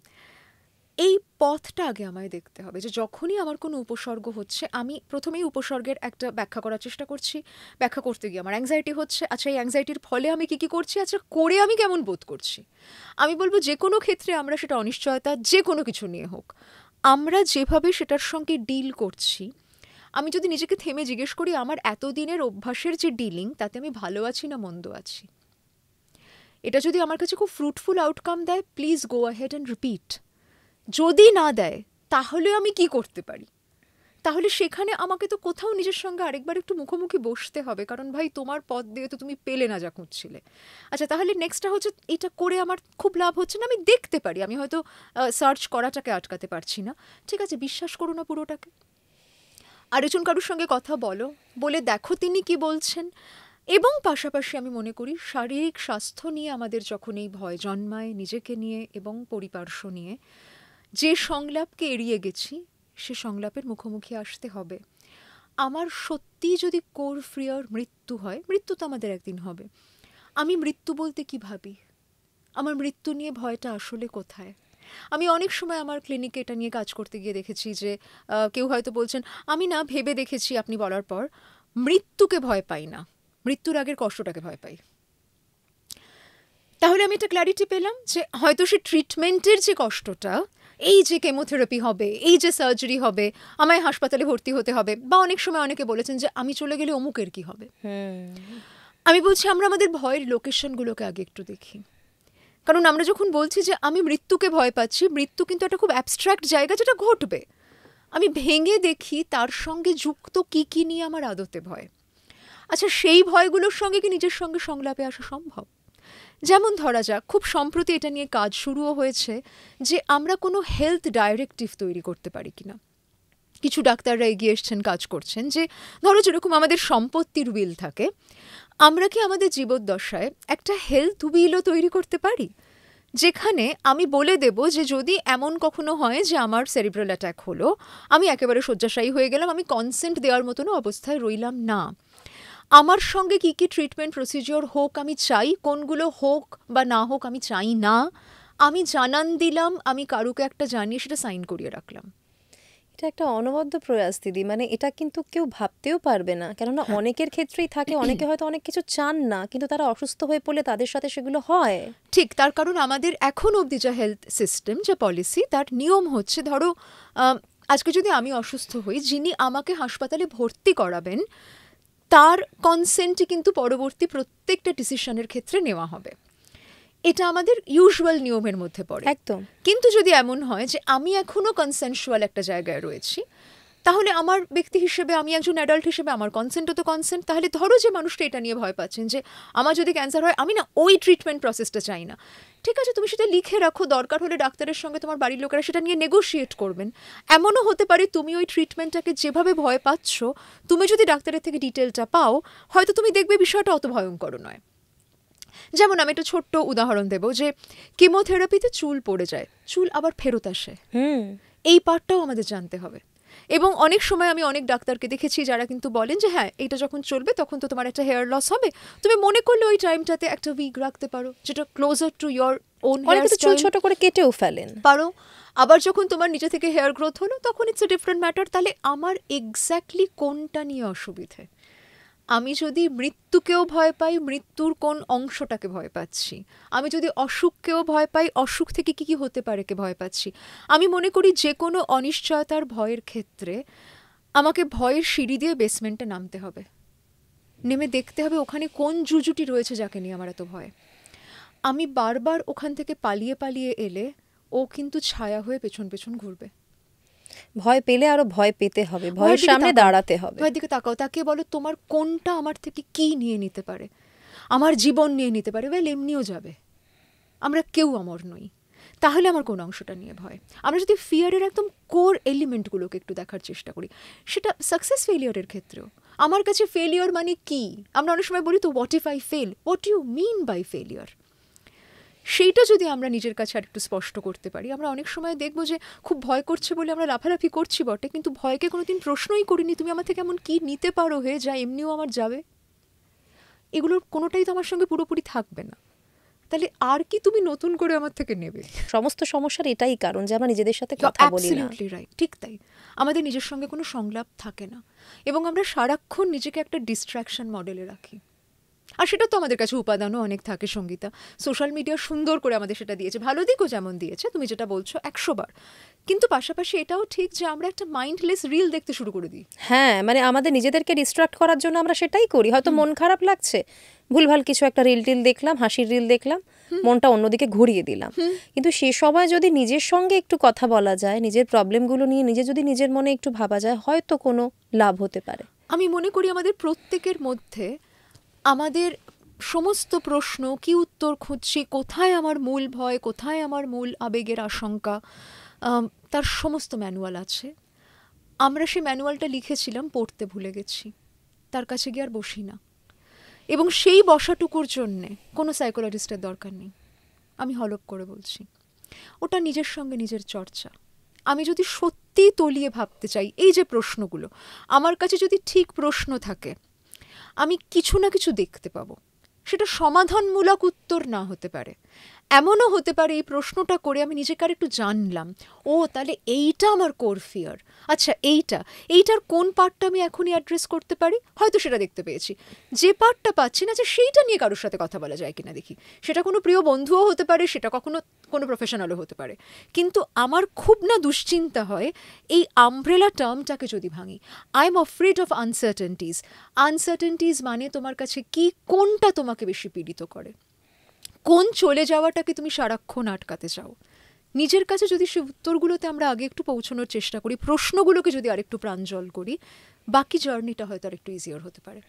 এই পথটা আগে আমায় দেখতে হবে, যে যখনই আমার কোনো উপসর্গ হচ্ছে আমি প্রথমেই উপসর্গের একটা ব্যাখ্যা করার চেষ্টা করছি। ব্যাখ্যা করতে গিয়ে আমার অ্যাংজাইটি হচ্ছে, আচ্ছা এই অ্যাংজাইটির ফলে আমি কী করছি, আচ্ছা করে আমি কেমন বোধ করছি। আমি বলবো যে কোনো ক্ষেত্রে আমরা, সেটা অনিশ্চয়তা যে কোনো কিছু নিয়ে হোক, আমরা যেভাবে সেটার সঙ্গে ডিল করছি, আমি যদি নিজেকে থেমে জিজ্ঞেস করি আমার এতদিনের অভ্যাসের যে ডিলিং, তাতে আমি ভালো আছি না মন্দ আছি, এটা যদি আমার কাছে খুব ফ্রুটফুল আউটকাম দেয়, please go ahead and repeat. যদি না দেয় তাহলে আমি কি করতে পারি, তাহলে সেখানে আমাকে তো কোথাও নিজের সঙ্গে আরেকবার একটু মুখোমুখি বসতে হবে, কারণ ভাই তোমার পথ দিয়ে তো তুমি পেলে না যা খুঁজছিলে। আচ্ছা তাহলে নেক্সটটা হচ্ছে, এটা করে আমার খুব লাভ হচ্ছে না, আমি দেখতে পারি, আমি হয়তো সার্চ করাটাকে আটকাতে পারছি না, ঠিক আছে বিশ্বাস করো না পুরোটাকে, আরেকজন কারোর সঙ্গে কথা বলো, বলে দেখো তিনি কি বলছেন। এবং পাশাপাশি আমি মনে করি শারীরিক স্বাস্থ্য নিয়ে আমাদের যখন এই ভয় জন্মায়, নিজেকে নিয়ে এবং পরিপার্শ্ব নিয়ে, যে সংলাপকে এড়িয়ে গেছি সে সংলাপের মুখোমুখি আসতে হবে। আমার সত্যি যদি কোর ফিয়ার মৃত্যু হয়, মৃত্যু তো আমাদের একদিন হবে, আমি মৃত্যু বলতে কি ভাবি, আমার মৃত্যু নিয়ে ভয়টা আসলে কোথায়। আমি অনেক সময় আমার ক্লিনিকে এটা নিয়ে কাজ করতে গিয়ে দেখেছি যে কেউ হয়তো বলছেন আমি না ভেবে দেখেছি আপনি বলার পর মৃত্যুকে ভয় পাই না, মৃত্যুর আগের কষ্টটাকে ভয় পাই। তাহলে আমি একটা ক্ল্যারিটি পেলাম যে হয়তো সে ট্রিটমেন্টের যে কষ্টটা, এই যে কেমোথেরাপি হবে, এই যে সার্জারি হবে, আমায় হাসপাতালে ভর্তি হতে হবে, বা অনেক সময় অনেকে বলেছেন যে আমি চলে গেলে অমুকের কি হবে। আমি বলছি আমরা আমাদের ভয়ের লোকেশনগুলোকে আগে একটু দেখি, কারণ আমরা যখন বলছি যে আমি মৃত্যুকে ভয় পাচ্ছি, মৃত্যু কিন্তু একটা খুব অ্যাবস্ট্র্যাক্ট জায়গা যেটা ঘটবে, আমি ভেঙে দেখি তার সঙ্গে যুক্ত কি কি নিয়ে আমার আদতে ভয়। আচ্ছা সেই ভয়গুলোর সঙ্গে কি নিজের সঙ্গে সংলাপে আসা সম্ভব? যেমন ধরা যাক, খুব সম্প্রতি এটা নিয়ে কাজ শুরুও হয়েছে যে আমরা কোনো হেলথ ডাইরেক্টিভ তৈরি করতে পারি কিনা। কিছু ডাক্তাররা এগিয়ে এসছেন, কাজ করছেন, যে ধরো যেরকম আমাদের সম্পত্তির উইল থাকে, আমরা কি আমাদের জীবদ্দশায় একটা হেলথ উইলও তৈরি করতে পারি, যেখানে আমি বলে দেব যে যদি এমন কখনো হয় যে আমার সেরিব্রাল অ্যাটাক হলো, আমি একেবারে শয্যাশায়ী হয়ে গেলাম, আমি কনসেন্ট দেওয়ার মতনও অবস্থায় রইলাম না, আমার সঙ্গে কি কি ট্রিটমেন্ট প্রসিজিওর হোক আমি চাই, কোনগুলো হোক বা না হোক আমি চাই না, আমি জানান দিলাম, আমি কারুকে একটা জানিয়ে সেটা সাইন করিয়ে রাখলাম। এটা একটা অনবদ্য প্রয়াস দিদি, মানে এটা কিন্তু কেউ ভাবতেও পারবে না, কেননা অনেকের ক্ষেত্রেই থাকে, অনেকে হয়তো অনেক কিছু চান না কিন্তু তারা অসুস্থ হয়ে পড়লে তাদের সাথে সেগুলো হয়। ঠিক, তার কারণ আমাদের এখন অবধি যে হেলথ সিস্টেম, যে পলিসি, তার নিয়ম হচ্ছে ধরো আজকে যদি আমি অসুস্থ হই, যিনি আমাকে হাসপাতালে ভর্তি করাবেন তার কনসেন্টই কিন্তু পরবর্তী প্রত্যেকটা ডিসিশনের ক্ষেত্রে নেওয়া হবে, এটা আমাদের ইউজুয়াল নিয়মের মধ্যে পড়ে একদম। কিন্তু যদি এমন হয় যে আমি এখনো কনসেনশুয়াল একটা জায়গায় রয়েছি, তাহলে আমার ব্যক্তি হিসেবে, আমি একজন অ্যাডাল্ট হিসেবে আমার কনসেন্টও তো কনসেন্ট। তাহলে ধরো যে মানুষটা এটা নিয়ে ভয় পাচ্ছেন যে আমার যদি ক্যান্সার হয়, আমি না ওই ট্রিটমেন্ট প্রসেসটা চাই না, ঠিক আছে তুমি সেটা লিখে রাখো, দরকার হলে ডাক্তারের সঙ্গে তোমার বাড়ির লোকেরা সেটা নিয়ে নেগোশিয়েট করবেন। এমনও হতে পারে তুমি ওই ট্রিটমেন্টটাকে যেভাবে ভয় পাচ্ছ, তুমি যদি ডাক্তারের থেকে ডিটেলটা পাও, হয়তো তুমি দেখবে বিষয়টা অত ভয়ঙ্কর নয়। যেমন আমি একটা ছোট্ট উদাহরণ দেব, যে কেমোথেরাপিতে চুল পড়ে যায়, চুল আবার ফেরত আসে, এই পার্টটাও আমাদের জানতে হবে। এবং অনেক সময় আমি অনেক ডাক্তারকে দেখেছি যারা কিন্তু বলেন যে হ্যাঁ এটা যখন চলবে তখন তো তোমার একটা হেয়ার লস হবে, তুমি মনে করলে ওই টাইমটাতে একটা উইগ রাখতে পারো যেটা closer to your own hair style, চুল ছোট করে কেটেও ফেলেন পারো। আবার যখন তোমার নিজে থেকে হেয়ার গ্রোথ হলো তখন ইটস এ ডিফারেন্ট ম্যাটার। তাহলে আমার এক্স্যাক্টলি কোনটা নিয়ে অসুবিধে? আমি যদি মৃত্যুকেও ভয় পাই, মৃত্যুর কোন অংশটাকে ভয় পাচ্ছি, আমি যদি অসুখকেও ভয় পাই, অসুখ থেকে কি কি হতে পারে কে ভয় পাচ্ছি। আমি মনে করি যে কোনো অনিশ্চয়তার ভয়ের ক্ষেত্রে আমাকে ভয়ের সিঁড়ি দিয়ে বেসমেন্টে নামতে হবে, নেমে দেখতে হবে ওখানে কোন জুজুটি রয়েছে যাকে নিয়ে আমার এত ভয়। আমি বারবার ওখান থেকে পালিয়ে পালিয়ে এলে ও কিন্তু ছায়া হয়ে পেছন পেছন ঘুরবে। ভয় পেলে আরো ভয় পেতে হবে, ভয়ের সামনে দাঁড়াতে হবে। ভয়ের দিকে তাকাও, তাকে বলো তোমার কোনটা আমার থেকে কি নিয়ে নিতে পারে, আমার জীবন নিয়ে নিতে পারে, ওয়েল এমনিও যাবে, আমরা কেউ অমর নই, তাহলে আমার কোন অংশটা নিয়ে ভয়। আমরা যদি ফিয়ারের একদম কোর এলিমেন্টগুলোকে একটু দেখার চেষ্টা করি, সেটা সাকসেস ফেলিয়ারের ক্ষেত্রেও, আমার কাছে ফেলিয়ার মানে কি, আমরা অনেক সময় বলি তো what if I fail, what you mean by failure, সেইটা যদি আমরা নিজের কাছে আর একটু স্পষ্ট করতে পারি, আমরা অনেক সময় দেখবো যে খুব ভয় করছে বলে আমরা লাফালাফি করছি বটে, কিন্তু ভয়কে কোনোদিন প্রশ্নই করিনি তুমি আমার থেকে এমন কি নিতে পারো যা এমনিও আমার যাবে। এগুলোর কোনোটাই তো আমার সঙ্গে পুরোপুরি থাকবে না। তাহলে আর কি তুমি নতুন করে আমার থেকে নেবে? সমস্ত সমস্যার এটাই কারণ যে আমরা নিজেদের সাথে কথা বলি না। অ্যাবসলিউটলি রাইট, ঠিক তাই। আমাদের নিজের সঙ্গে কোনো সংলাপ থাকে না এবং আমরা সারাক্ষণ নিজেকে একটা ডিস্ট্র্যাকশন মডেলে রাখি। আর সেটা তো আমাদের কাছে উপাদানও অনেক থাকে সঙ্গীতা। সোশ্যাল মিডিয়া সুন্দর করে আমাদের সেটা দিয়েছে, ভালো দিকও যেমন দিয়েছে, তুমি যেটা বলছো 100 বার, কিন্তু পাশাপাশি এটাও ঠিক যে আমরা একটা মাইন্ডলেস রিল দেখতে শুরু করে দিই। হ্যাঁ, মানে আমাদের নিজেদেরকে ডিস্ট্রাক্ট করার জন্য আমরা সেটাই করি। হয়তো মন খারাপ লাগছে, ভুলভাল কিছু একটা রিল টিল দেখলাম, হাসির রিল দেখলাম, মনটা অন্যদিকে ঘুরিয়ে দিলাম। কিন্তু সে সময় যদি নিজের সঙ্গে একটু কথা বলা যায়, নিজের প্রবলেমগুলো নিয়ে যদি নিজের মনে একটু ভাবা যায়, হয়তো কোনো লাভ হতে পারে। আমি মনে করি আমাদের প্রত্যেকের মধ্যে আমাদের সমস্ত প্রশ্ন, কি উত্তর খুঁজছি, কোথায় আমার মূল ভয়, কোথায় আমার মূল আবেগের আশঙ্কা, তার সমস্ত ম্যানুয়াল আছে। আমরা সেই ম্যানুয়ালটা লিখেছিলাম, পড়তে ভুলে গেছি, তার কাছে গিয়ে আর বসি না। এবং সেই বসাটুকুর জন্যে কোনো সাইকোলজিস্টের দরকার নেই, আমি হলপ করে বলছি। ওটা নিজের সঙ্গে নিজের চর্চা। আমি যদি সত্যিই তলিয়ে ভাবতে চাই, এই যে প্রশ্নগুলো, আমার কাছে যদি ঠিক প্রশ্ন থাকে, আমি কিছু না কিছু দেখতে পাবো। সেটা সমাধানমূলক উত্তর না হতে পারে, এমনও হতে পারে এই প্রশ্নটা করে আমি নিজেকে আর একটু জানলাম, ও তাহলে এইটা আমার কোর ফিয়ার, আচ্ছা এইটার কোন পার্টটা আমি এখনই অ্যাড্রেস করতে পারি, হয়তো সেটা দেখতে পেয়েছি। যে পার্টটা পাচ্ছি না, যে সেইটা নিয়ে কারোর সাথে কথা বলা যায় কিনা দেখি। সেটা কোনো প্রিয় বন্ধুও হতে পারে, সেটা কখনো কোনো প্রফেশনালও হতে পারে। কিন্তু আমার খুব না দুশ্চিন্তা হয় এই আমব্রেলা টার্মটাকে যদি ভাঙি। আই এম অফ্রেড অফ আনসার্টেনটিজ মানে তোমার কাছে কি, কোনটা তোমাকে বেশি পীড়িত করে, কোন চলে যাওয়াটাকে তুমি সারাক্ষণ আটকাতে চাও। নিজের কাছে যদি সে উত্তরগুলোতে আমরা আগে একটু পৌঁছানোর চেষ্টা করি, প্রশ্নগুলোকে যদি আরেকটু প্রাঞ্জল করি, বাকি জার্নিটা হয়তো আর একটু ইজিয়ার হতে পারে।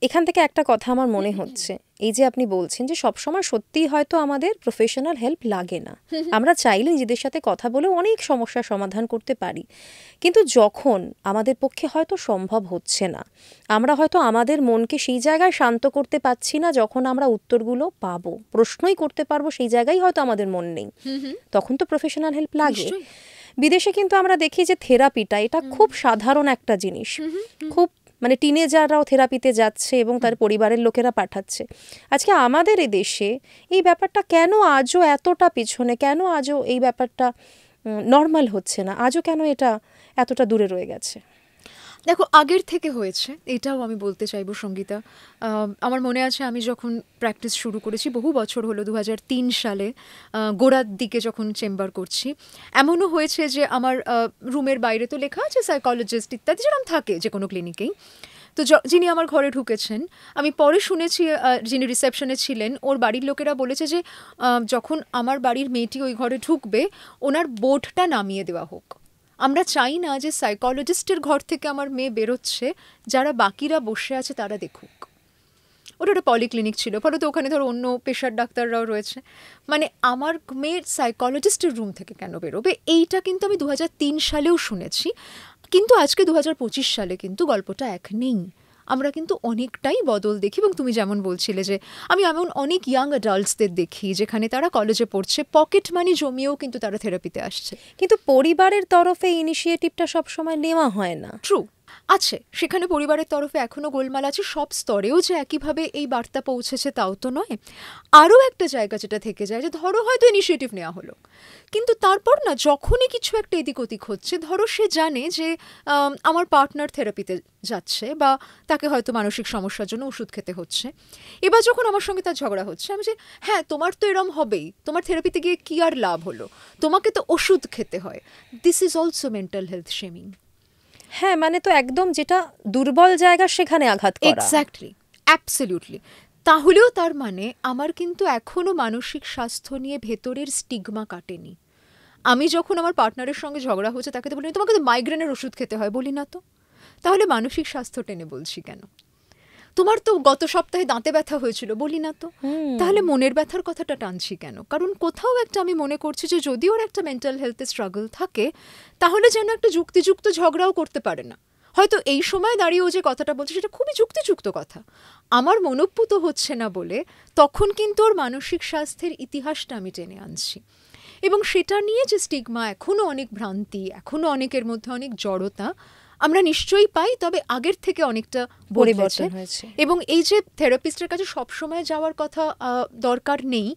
এখান থেকে একটা কথা আমার মনে হচ্ছে, এই যে আপনি বলছেন যে সবসময় সত্যিই হয়তো আমাদের প্রফেশনাল হেল্প লাগে না, আমরা চাইলে নিজেদের সাথে কথা বলে অনেক সমস্যার সমাধান করতে পারি। কিন্তু যখন আমাদের পক্ষে হয়তো সম্ভব হচ্ছে না, আমরা হয়তো আমাদের মনকে সেই জায়গায় শান্ত করতে পারছি না, যখন আমরা উত্তরগুলো পাবো, প্রশ্নই করতে পারবো, সেই জায়গায় হয়তো আমাদের মন নেই, তখন তো প্রফেশনাল হেল্প লাগে। বিদেশে কিন্তু আমরা দেখি যে থেরাপিটা এটা খুব সাধারণ একটা জিনিস, খুব মানে টিনেজাররাও থেরাপিতে যাচ্ছে এবং তার পরিবারের লোকেরা পাঠাচ্ছে। আজকে আমাদের এই দেশে এই ব্যাপারটা কেন আজও এতটা পিছনে, কেন আজও এই ব্যাপারটা নর্মাল হচ্ছে না, আজও কেন এটা এতটা দূরে রয়ে গেছে? দেখো, আগের থেকে হয়েছে, এটাও আমি বলতে চাইবো সঙ্গীতা। আমার মনে আছে আমি যখন প্র্যাকটিস শুরু করেছি, বহু বছর হলো, 2003 সালে গোড়ার দিকে যখন চেম্বার করছি, এমনও হয়েছে যে আমার রুমের বাইরে তো লেখা আছে সাইকোলজিস্ট ইত্যাদি, যেরকম থাকে যে কোনো ক্লিনিকেই। তো যিনি আমার ঘরে ঢুকেছেন, আমি পরে শুনেছি যিনি রিসেপশনে ছিলেন, ওর বাড়ির লোকেরা বলেছে যে যখন আমার বাড়ির মেয়েটি ওই ঘরে ঢুকবে, ওনার বোর্ডটা নামিয়ে দেওয়া হোক। আমরা চাই না যে সাইকোলজিস্টের ঘর থেকে আমার মেয়ে বেরোচ্ছে, যারা বাকিরা বসে আছে তারা দেখুক। ওটা একটা পলিক্লিনিক ছিল, ফলে তো ওখানে ধরো অন্য পেশার ডাক্তাররাও রয়েছে, মানে আমার মেয়ের সাইকোলজিস্টের রুম থেকে কেন বেরোবে, এইটা কিন্তু আমি 2003 সালেও শুনেছি। কিন্তু আজকে 2025 সালে কিন্তু গল্পটা এক নেই। আমরা কিন্তু অনেকটাই বদল দেখি। এবং তুমি যেমন বলছিলে যে আমি এমন অনেক ইয়াং অ্যাডাল্টসদের দেখি যেখানে তারা কলেজে পড়ছে, পকেট মানি জমিয়েও কিন্তু তারা থেরাপিতে আসছে। কিন্তু পরিবারের তরফে ইনিশিয়েটিভটা সবসময় নেওয়া হয় না। ট্রু আছে, সেখানে পরিবারের তরফে এখনও গোলমাল আছে। সব স্তরেও যে একইভাবে এই বার্তা পৌঁছেছে তাও তো নয়। আরও একটা জায়গা যেটা থেকে যায় যে ধরো হয়তো ইনিশিয়েটিভ নেওয়া হলো, কিন্তু তারপর না যখনই কিছু একটা এদিক ওদিক হচ্ছে, ধরো সে জানে যে আমার পার্টনার থেরাপিতে যাচ্ছে বা তাকে হয়তো মানসিক সমস্যার জন্য ওষুধ খেতে হচ্ছে, এবার যখন আমার সঙ্গে তার ঝগড়া হচ্ছে, আমি যে হ্যাঁ তোমার তো এরম হবেই, তোমার থেরাপিতে গিয়ে কী আর লাভ হলো, তোমাকে তো ওষুধ খেতে হয়। This is also mental health shaming. হ্যাঁ, মানে তো একদম যেটা দুর্বল জায়গা সেখানে আঘাত করা। Exactly, absolutely. তাহলেও তার মানে আমার কিন্তু এখনও মানসিক স্বাস্থ্য নিয়ে ভেতরের স্টিগমা কাটেনি। আমি যখন আমার পার্টনারের সঙ্গে ঝগড়া হচ্ছে তাকে তো বলি তোমাকে তো মাইগ্রেনের ওষুধ খেতে হয়, বলি না তো। তাহলে মানসিক স্বাস্থ্য টেনে বলছি কেন? তোমার তো গত সপ্তাহে দাঁতে ব্যথা হয়েছিল, বলি না তো। তাহলে মনের ব্যথার কথাটা টানছি কেন? কারণ কোথাও একটা আমি মনে করছি যে যদি ওর একটা মেন্টাল হেলথে স্ট্রাগল থাকে, তাহলে যেন একটা যুক্তিযুক্ত ঝগড়াও করতে পারে না। হয়তো এই সময় দাঁড়িয়ে ও যে কথাটা বলছে সেটা খুবই যুক্তিযুক্ত কথা, আমার মনোপুত হচ্ছে না বলে তখন কিন্তু ওর মানসিক স্বাস্থ্যের ইতিহাসটা আমি টেনে আনছি। এবং সেটা নিয়ে যে স্টিগমা, এখনও অনেক ভ্রান্তি, এখনও অনেকের মধ্যে অনেক জড়তা, আমরা নিশ্চয়ই পাই, তবে আগের থেকে অনেকটা পরিবর্তন হয়েছে। এবং এই যে থেরাপিস্টের কাছে সবসময় যাওয়ার কথা দরকার নেই,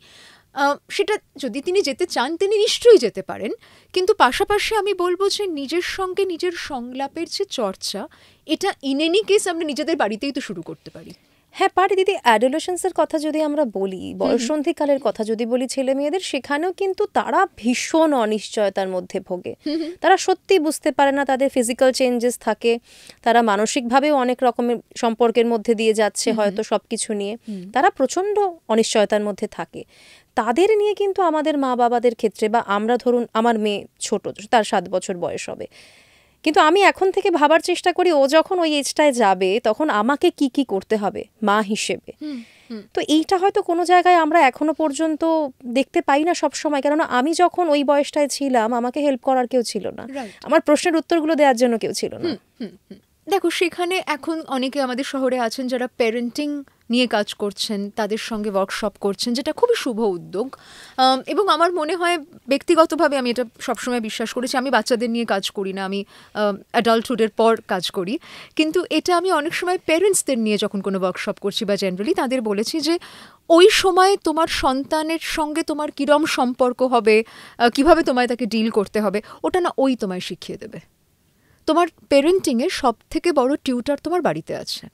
সেটা যদি তিনি যেতে চান তিনি নিশ্চয়ই যেতে পারেন, কিন্তু পাশাপাশি আমি বলবো যে নিজের সঙ্গে নিজের সংলাপের যে চর্চা, এটা ইন এনি কেস আমরা নিজেদের বাড়িতেই তো শুরু করতে পারি। হ্যাঁ পারি দিদি। অ্যাডোলেসেন্সের কথা যদি আমরা বলি, বয়ঃসন্ধিকালের কথা যদি বলি ছেলে মেয়েদের, সেখানেও কিন্তু তারা ভীষণ অনিশ্চয়তার মধ্যে ভোগে। তারা সত্যি বুঝতে পারে না, তাদের ফিজিক্যাল চেঞ্জেস থাকে, তারা মানসিকভাবেও অনেক রকমের সম্পর্কের মধ্যে দিয়ে যাচ্ছে হয়তো সব কিছু নিয়ে, তারা প্রচণ্ড অনিশ্চয়তার মধ্যে থাকে। তাদের নিয়ে কিন্তু আমাদের মা বাবাদের ক্ষেত্রে, বা আমরা ধরুন আমার মেয়ে ছোট, তার 7 বছর বয়স হবে, কিন্তু আমি এখন থেকে ভাবার চেষ্টা করি ও যখন ওই এজটায় যাবে তখন আমাকে কি কি করতে হবে মা হিসেবে। তো এইটা হয়তো কোনো জায়গায় আমরা এখনো পর্যন্ত দেখতে পাই না সব সময়, কেননা আমি যখন ওই বয়সটায় ছিলাম আমাকে হেল্প করার কেউ ছিল না, আমার প্রশ্নের উত্তরগুলো দেওয়ার জন্য কেউ ছিল না। দেখো সেখানে এখন অনেকে আমাদের শহরে আছেন যারা প্যারেন্টিং নিয়ে কাজ করছেন, তাদের সঙ্গে ওয়ার্কশপ করছেন, যেটা খুবই শুভ উদ্যোগ। এবং আমার মনে হয় ব্যক্তিগতভাবে আমি এটা সবসময় বিশ্বাস করেছি, আমি বাচ্চাদের নিয়ে কাজ করি না, আমি অ্যাডাল্টহুডের পর কাজ করি, কিন্তু এটা আমি অনেক সময় প্যারেন্টসদের নিয়ে যখন কোনো ওয়ার্কশপ করছি বা জেনারেলি তাদের বলেছি যে ওই সময় তোমার সন্তানের সঙ্গে তোমার কিরম সম্পর্ক হবে, কিভাবে তোমায় তাকে ডিল করতে হবে, ওটা না ওই তোমায় শিখিয়ে দেবে। তোমার প্যারেন্টিংয়ের সব থেকে বড় টিউটার তোমার বাড়িতে আছে,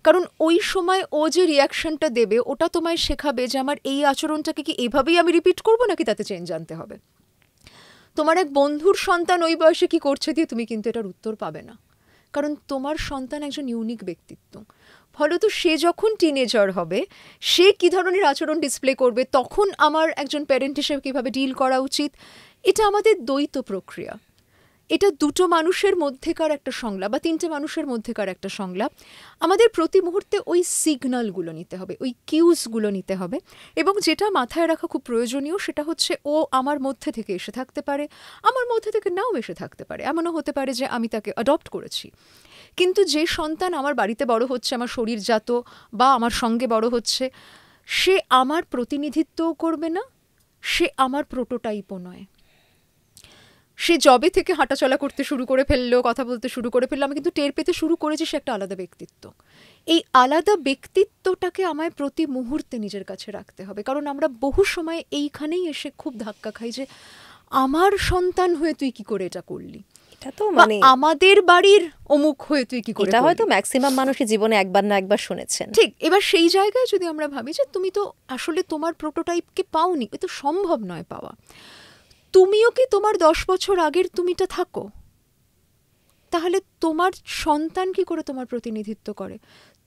কারণ ওই সময় ও যে রিয়াকশনটা দেবে ওটা তোমায় শেখাবে যে আমার এই আচরণটাকে কি এভাবেই আমি রিপিট করবো নাকি তাতে চেঞ্জ আনতে হবে। তোমার এক বন্ধুর সন্তান ওই বয়সে কি করছে দিয়ে তুমি কিন্তু এটার উত্তর পাবে না, কারণ তোমার সন্তান একজন ইউনিক ব্যক্তিত্ব। ফলত সে যখন টিনেজার হবে সে কী ধরনের আচরণ ডিসপ্লে করবে, তখন আমার একজন প্যারেন্ট হিসেবে কীভাবে ডিল করা উচিত, এটা আমাদের দ্বৈত প্রক্রিয়া। এটা দুটো মানুষের মধ্যেকার একটা সংলাপ বা তিনটে মানুষের মধ্যেকার একটা সংলাপ। আমাদের প্রতি মুহূর্তে ওই সিগন্যালগুলো নিতে হবে, ওই কিউজগুলো নিতে হবে, এবং যেটা মাথায় রাখা খুব প্রয়োজনীয় সেটা হচ্ছে ও আমার মধ্যে থেকে এসে থাকতে পারে, আমার মধ্যে থেকে নাও এসে থাকতে পারে, এমনও হতে পারে যে আমি তাকে অ্যাডপ্ট করেছি, কিন্তু যে সন্তান আমার বাড়িতে বড় হচ্ছে, আমার শরীরজাত বা আমার সঙ্গে বড় হচ্ছে, সে আমার প্রতিনিধিত্বও করবে না, সে আমার প্রোটোটাইপও নয়। সে জবে থেকে হাঁটাচলা করতে শুরু করে ফেললো, কথা বলতে শুরু করে ফেললো, আমি কিন্তু টের পেতে শুরু করেছি সে একটা আলাদা ব্যক্তিত্ব। এই আলাদা ব্যক্তিত্বটাকে আমায় প্রতি মুহূর্তে নিজের কাছে রাখতে হবে, কারণ আমরা বহু সময় এইখানেই এসে খুব ধাক্কা খাই যে আমার সন্তান হয়ে তুই কি করে এটা করলি, এটা তো মানে আমাদের বাড়ির অমুক হয়ে তুই কি করে, এটা হয়তো ম্যাক্সিমাম মানুষই জীবনে একবার না একবার শুনেছেন। ঠিক, এবার সেই জায়গায় যদি আমরা ভাবি যে তুমি তো আসলে তোমার প্রোটোটাইপকে পাওনি, এ তো সম্ভব নয় পাওয়া। তুমিও কি তোমার 10 বছর আগের তুমিটা থাকো, তাহলে তোমার সন্তান কি করে তোমার প্রতিনিধিত্ব করে?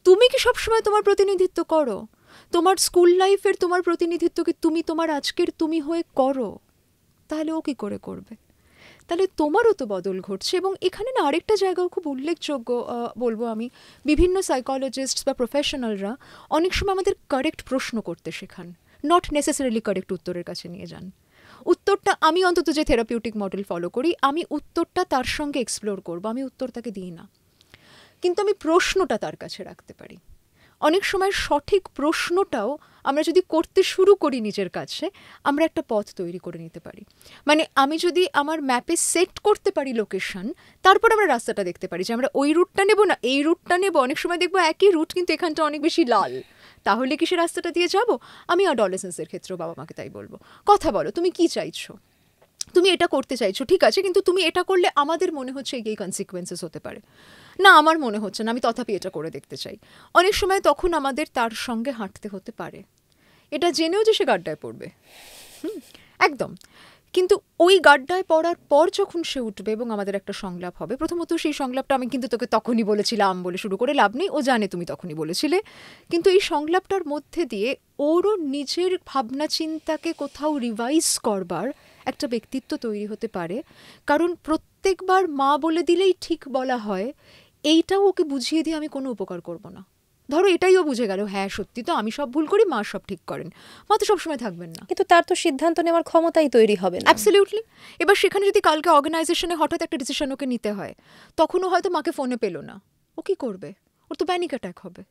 তুমি কি সবসময় তোমার প্রতিনিধিত্ব করো? তোমার স্কুল লাইফের তোমার প্রতিনিধিত্ব কি তুমি তোমার আজকের তুমি হয়ে করো? তাহলে ও কি করে করবে? তাহলে তোমারও তো বদল ঘটছে। এবং এখানে না আরেকটা জায়গাও খুব উল্লেখযোগ্য বলবো আমি, বিভিন্ন সাইকোলজিস্ট বা প্রফেশনালরা অনেক সময় আমাদের কারেক্ট প্রশ্ন করতে শেখান, নট নেসেসারিলি কারেক্ট উত্তরের কাছে নিয়ে যান। উত্তরটা আমি অন্তত যে থেরাপিউটিক মডেল ফলো করি, আমি উত্তরটা তার সঙ্গে এক্সপ্লোর করবো, আমি উত্তর তাকে দিই না, কিন্তু আমি প্রশ্নটা তার কাছে রাখতে পারি। অনেক সময় সঠিক প্রশ্নটাও আমরা যদি করতে শুরু করি নিজের কাছে, আমরা একটা পথ তৈরি করে নিতে পারি। মানে আমি যদি আমার ম্যাপে সেট করতে পারি লোকেশন, তারপর আমরা রাস্তাটা দেখতে পারি যে আমরা ওই রুটটা নেব না এই রুটটা নেব। অনেক সময় দেখবো একই রুট কিন্তু এখানটা অনেক বেশি লাল, তাহলে কি সে রাস্তাটা দিয়ে যাব? আমি অ্যাডোলেসেন্সের ক্ষেত্রেও বাবা মাকে তাই বলবো, কথা বলো, তুমি কি চাইছো, তুমি এটা করতে চাইছো ঠিক আছে, কিন্তু তুমি এটা করলে আমাদের মনে হচ্ছে এই কনসিকুয়েন্সেস হতে পারে, না আমার মনে হচ্ছে না, আমি তথাপি এটা করে দেখতে চাই। অনেক সময় তখন আমাদের তার সঙ্গে হাঁটতে হতে পারে, এটা জেনেও যে সে গাড্ডায় পড়বে, একদম, কিন্তু ওই গাড্ডায় পড়ার পর যখন সে উঠবে এবং আমাদের একটা সংলাপ হবে, প্রথমত সেই সংলাপটা আমি কিন্তু তোকে তখনই বলেছিলাম বলে শুরু করে লাভ নেই, ও জানে তুমি তখনই বলেছিলে, কিন্তু এই সংলাপটার মধ্যে দিয়ে ওরও নিজের ভাবনা চিন্তাকে কোথাও রিভাইজ করবার একটা ব্যক্তিত্ব তৈরি হতে পারে। কারণ প্রত্যেকবার মা বলে দিলেই ঠিক বলা হয়, এইটাও ওকে বুঝিয়ে দিয়ে আমি কোনো উপকার করব না। ধরো এটাইও বুঝে গেল, হ্যাঁ সত্যি তো আমি সব ভুল করি, মা সব ঠিক করেন, মা তো সবসময় থাকবেন না, কিন্তু তার তো সিদ্ধান্ত নেওয়ার ক্ষমতাই তৈরি হবে না। অ্যাবসলিউটলি। এবার সেখানে যদি কালকে অর্গানাইজেশনে হঠাৎ একটা ডিসিশন ওকে নিতে হয়, তখনও হয়তো মাকে ফোনে পেলো না, ও কি করবে? ওর তো প্যানিক অ্যাটাক হবে,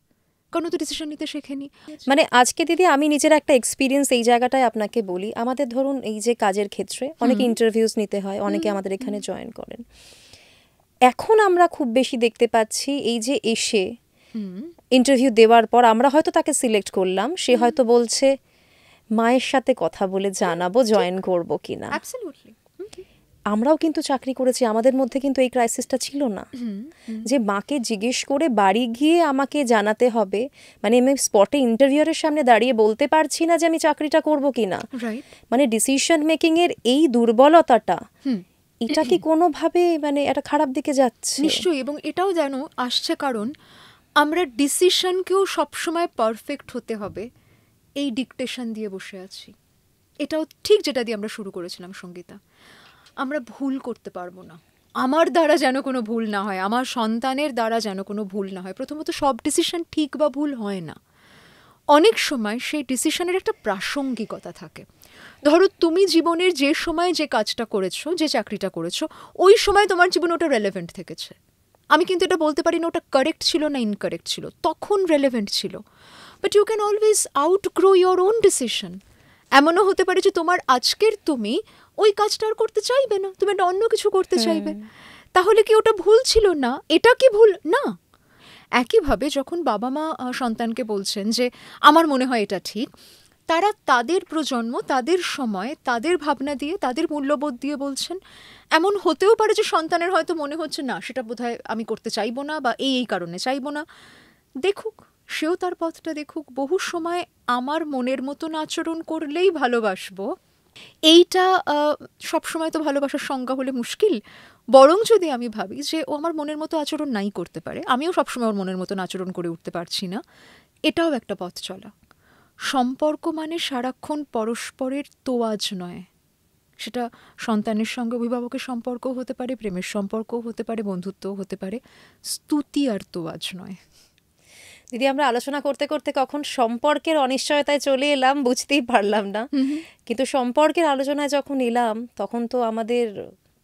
কারণ তো ডিসিশন নিতে শেখেনি। মানে আজকে দিদি আমি নিজের একটা এক্সপিরিয়েন্স এই জায়গাটায় আপনাকে বলি। আমাদের ধরুন এই যে কাজের ক্ষেত্রে অনেকে ইন্টারভিউজ নিতে হয়, অনেকে আমাদের এখানে জয়েন করেন। এখন আমরা খুব বেশি দেখতে পাচ্ছি এই যে এসে ইন্টারভিউ দেওয়ার পর আমরা হয়তো তাকে সিলেক্ট করলাম, সে হয়তো বলছে মায়ের সাথে কথা বলে জানাবো জয়েন করব কিনা। অ্যাবসলিউটলি। আমরাও কিন্তু চাকরি করেছি, আমাদের মধ্যে কিন্তু এই ক্রাইসিসটা ছিল না যে মাকে জিজ্ঞেস করে বাড়ি গিয়ে আমাকে জানাতে হবে, মানে আমি স্পটে ইন্টারভিউয়ারের সামনে দাঁড়িয়ে বলতে পারছি না যে আমি চাকরিটা করব কিনা। মানে ডিসিশন মেকিং এর এই দুর্বলতাটা, এটা কি কোনোভাবে মানে একটা খারাপ দিকে যাচ্ছে? নিশ্চয়ই, এবং এটাও যেন আসছে কারণ আমরা ডিসিশনকেও সবসময় পারফেক্ট হতে হবে এই ডিকটেশন দিয়ে বসে আছি। এটাও ঠিক যেটা দিয়ে আমরা শুরু করেছিলাম সঙ্গীতা, আমরা ভুল করতে পারবো না, আমার দ্বারা যেন কোনো ভুল না হয়, আমার সন্তানের দ্বারা যেন কোনো ভুল না হয়। প্রথমত সব ডিসিশন ঠিক বা ভুল হয় না, অনেক সময় সেই ডিসিশনের একটা প্রাসঙ্গিকতা থাকে। ধরো তুমি জীবনের যে সময় যে কাজটা করেছো, যে চাকরিটা করেছো, ওই সময় তোমার জীবনে ওটা রেলেভেন্ট থেকেছে। আমি কিন্তু এটা বলতে পারি না ওটা কারেক্ট ছিল না ইনকারেক্ট ছিল, তখন রেলেভেন্ট ছিল। But you can always outgrow your own decision. এমনও হতে পারে যে তোমার আজকের তুমি ওই কাজটা আর করতে চাইবে না, তুমি একটা অন্য কিছু করতে চাইবে। তাহলে কি ওটা ভুল ছিল না? এটা কি ভুল না? একইভাবে যখন বাবা মা সন্তানকে বলছেন যে আমার মনে হয় এটা ঠিক, তারা তাদের প্রজন্ম, তাদের সময়, তাদের ভাবনা দিয়ে, তাদের মূল্যবোধ দিয়ে বলছেন। এমন হতেও পারে যে সন্তানের হয়তো মনে হচ্ছে না সেটা বোধহয় আমি করতে চাইবো না, বা এই কারণে চাইবো না। দেখুক, সেও তার পথটা দেখুক। বহু সময় আমার মনের মতন আচরণ করলেই ভালোবাসবো, এইটা সবসময় তো ভালোবাসার সংজ্ঞা হলে মুশকিল। বরং যদি আমি ভাবি যে ও আমার মনের মতো আচরণ নাই করতে পারে, আমিও সবসময় ওর মনের মতন আচরণ করে উঠতে পারছি না, এটাও একটা পথ চলা। সম্পর্ক মানে সারাক্ষণ পরস্পরের তোয়াজ নয়, সেটা সন্তানের সঙ্গে অভিভাবকের সম্পর্কও হতে পারে, প্রেমের সম্পর্কও হতে পারে, বন্ধুত্বও হতে পারে, স্তুতি আর তোয়াজ নয়। দিদি, আমরা আলোচনা করতে করতে কখন সম্পর্কের অনিশ্চয়তায় চলে এলাম বুঝতেই পারলাম না। কিন্তু সম্পর্কের আলোচনায় যখন এলাম তখন তো আমাদের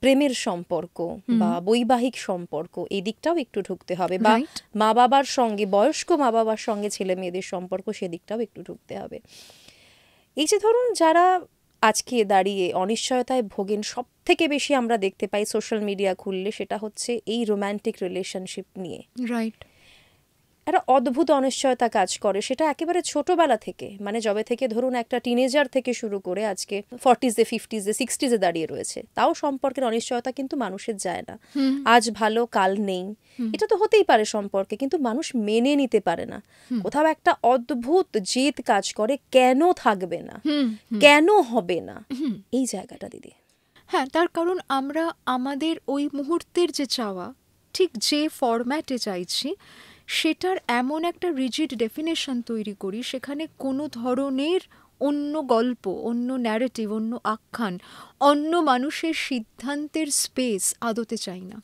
প্রেমের সম্পর্ক বা বৈবাহিক সম্পর্ক এই দিকটাও একটু ঢুকতে হবে, বা মা বাবার সঙ্গে, বয়স্ক মা বাবার সঙ্গে ছেলে মেয়েদের সম্পর্ক, সেদিকটাও একটু ঢুকতে হবে। এই যে ধরুন যারা আজকে দাঁড়িয়ে অনিশ্চয়তায় ভোগেন, সব থেকে বেশি আমরা দেখতে পাই সোশ্যাল মিডিয়া খুললে, সেটা হচ্ছে এই রোম্যান্টিক রিলেশনশিপ নিয়ে। রাইট। একটা অদ্ভুত অনিশ্চয়তা কাজ করে, সেটা একেবারে ছোটবেলা থেকে, মানে যবে থেকে ধরুন একটা টিনেজার থেকে শুরু করে আজকে 40s-এ 50s-এ 60s-এ দাঁড়িয়ে রয়েছে, তাও সম্পর্কের অনিশ্চয়তা কিন্তু মানুষের যায় না। আজ ভালো কাল নেই, এটা তো হতেই পারে সম্পর্কে, কিন্তু মানুষ মেনে নিতে পারে না। কোথাও একটা অদ্ভুত জেদ কাজ করে, কেন থাকবে না, কেন হবে না, এই জায়গাটা দিদি। হ্যাঁ, তার কারণ আমরা আমাদের ওই মুহূর্তের যে চাওয়া, ঠিক যে ফরম্যাটে চাইছি, সেটার এমন একটা রিজিড ডেফিনেশন তৈরি করি, সেখানে কোনো ধরনের অন্য গল্প, অন্য ন্যারেটিভ, অন্য আখ্যান, অন্য মানুষের সিদ্ধান্তের স্পেস আদতে চাই না।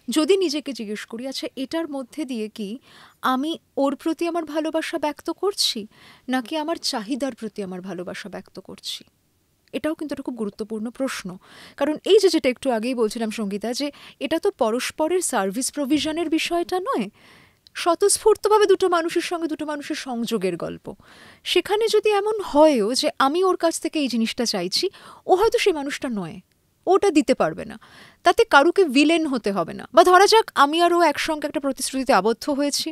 যদি নিজেকে জিজ্ঞেস করি, আচ্ছা এটার মধ্যে দিয়ে কি আমি ওর প্রতি আমার ভালোবাসা ব্যক্ত করছি, নাকি আমার চাহিদার প্রতি আমার ভালোবাসা ব্যক্ত করছি? এটাও কিন্তু একটা খুব গুরুত্বপূর্ণ প্রশ্ন। কারণ এই যে যেটা একটু আগেই বলছিলাম সঙ্গীতা, যে এটা তো পরস্পরের সার্ভিস প্রভিশনের বিষয়টা নয়, স্বতঃস্ফূর্তভাবে দুটো মানুষের সঙ্গে দুটো মানুষের সংযোগের গল্প। সেখানে যদি এমন হয়ও যে আমি ওর কাছ থেকে এই জিনিসটা চাইছি, ও হয়তো সেই মানুষটা নয়, ওটা দিতে পারবে না, তাতে কারুকে ভিলেন হতে হবে না। বা ধরা যাক আমি আর ও একসঙ্গে একটা প্রতিশ্রুতিতে আবদ্ধ হয়েছি,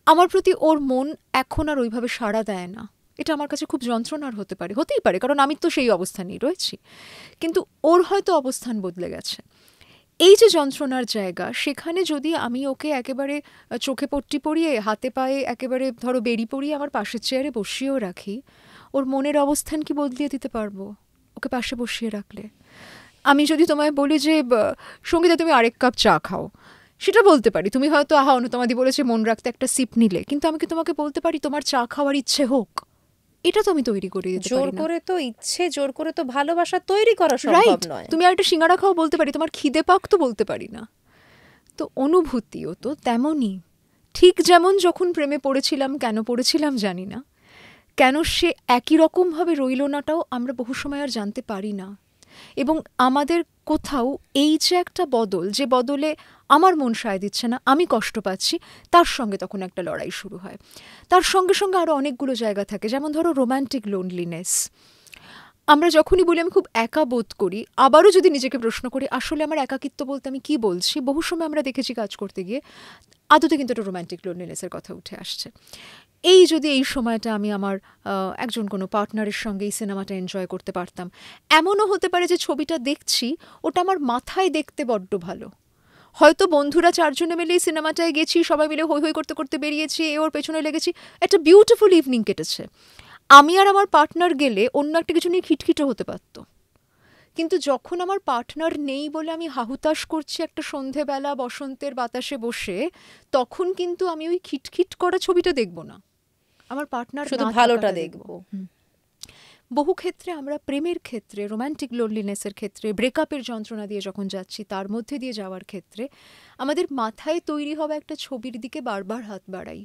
আমার প্রতি ওর মন এখন আর ওইভাবে সাড়া দেয় না, এটা আমার কাছে খুব যন্ত্রণার হতে পারে, হতেই পারে, কারণ আমি তো সেই অবস্থানেই রয়েছি, কিন্তু ওর হয়তো অবস্থান বদলে গেছে। এই যে যন্ত্রণার জায়গা, সেখানে যদি আমি ওকে একেবারে চোখে পট্টি পরিয়ে, হাতে পায়ে একেবারে ধরো বেরি পরিয়ে আমার পাশের চেয়ারে বসিয়েও রাখি, ওর মনের অবস্থান কি বদলিয়ে দিতে পারবো ওকে পাশে বসিয়ে রাখলে? আমি যদি তোমায় বলি যে সঙ্গীতা তুমি আরেক কাপ চা খাও, সেটা বলতে পারি, তুমি হয়তো আহা অনুতমাদি বলেছে মন রাখতে একটা সিপ নিলে, কিন্তু আমি কি তোমাকে বলতে পারি তোমার চা খাওয়ার ইচ্ছে হোক? এটা তো আমি তৈরি করে দিতে পারি না। জোর করে তো ইচ্ছে, জোর করে তো ভালোবাসা তৈরি করা সম্ভব নয়। তুমি আরেকটা সিঙ্গাড়া খাও বলতে পারি, তোমার খিদে পাক তো বলতে পারি না। তো অনুভূতিও তো তেমনই, ঠিক যেমন যখন প্রেমে পড়েছিলাম, কেন পড়েছিলাম জানি না, কেন সে একই রকমভাবে রইল নাটাও আমরা বহু সময় আর জানতে পারি না। এবং আমাদের কোথাও এই যে একটা বদল, যে বদলে আমার মন সায় দিচ্ছে না, আমি কষ্ট পাচ্ছি, তার সঙ্গে তখন একটা লড়াই শুরু হয়। তার সঙ্গে সঙ্গে আরও অনেকগুলো জায়গা থাকে, যেমন ধরো রোম্যান্টিক লোনলিনেস। আমরা যখনই বলি আমি খুব একা বোধ করি, আবারও যদি নিজেকে প্রশ্ন করি আসলে আমার একাকিত্ব বলতে আমি কি বলছি, বহু সময় আমরা দেখেছি কাজ করতে গিয়ে আদতে কিন্তু একটা রোম্যান্টিক লোনলিনেসের কথা উঠে আসছে। এই যদি এই সময়টা আমি আমার একজন কোনো পার্টনারের সঙ্গে এই সিনেমাটা এনজয় করতে পারতাম, এমনও হতে পারে যে ছবিটা দেখছি ওটা আমার মাথায় দেখতে বড্ড ভালো, হয়তো বন্ধুরা 4 জনে মিলে এই সিনেমাটায় গেছি, সবাই মিলে হই হই করতে করতে বেরিয়েছি, এ ওর পেছনে লেগেছি, একটা বিউটিফুল ইভিনিং কেটেছে। আমি আর আমার পার্টনার গেলে অন্য একটা কিছু নিয়ে খিটখিটে হতে পারতো, কিন্তু যখন আমার পার্টনার নেই বলে আমি হাহুতাশ করছি একটা সন্ধেবেলা বসন্তের বাতাসে বসে, তখন কিন্তু আমি ওই খিটখিট করা ছবিটা দেখব না, আমার পার্টনার শুধু ভালোটা দেখব। বহু ক্ষেত্রে আমরা প্রেমের ক্ষেত্রে, রোম্যান্টিক লোনলিনেসের ক্ষেত্রে, ব্রেকআপের যন্ত্রণা দিয়ে যখন যাচ্ছি তার মধ্যে দিয়ে যাওয়ার ক্ষেত্রে আমাদের মাথায় তৈরি হওয়া একটা ছবির দিকে বারবার হাত বাড়াই।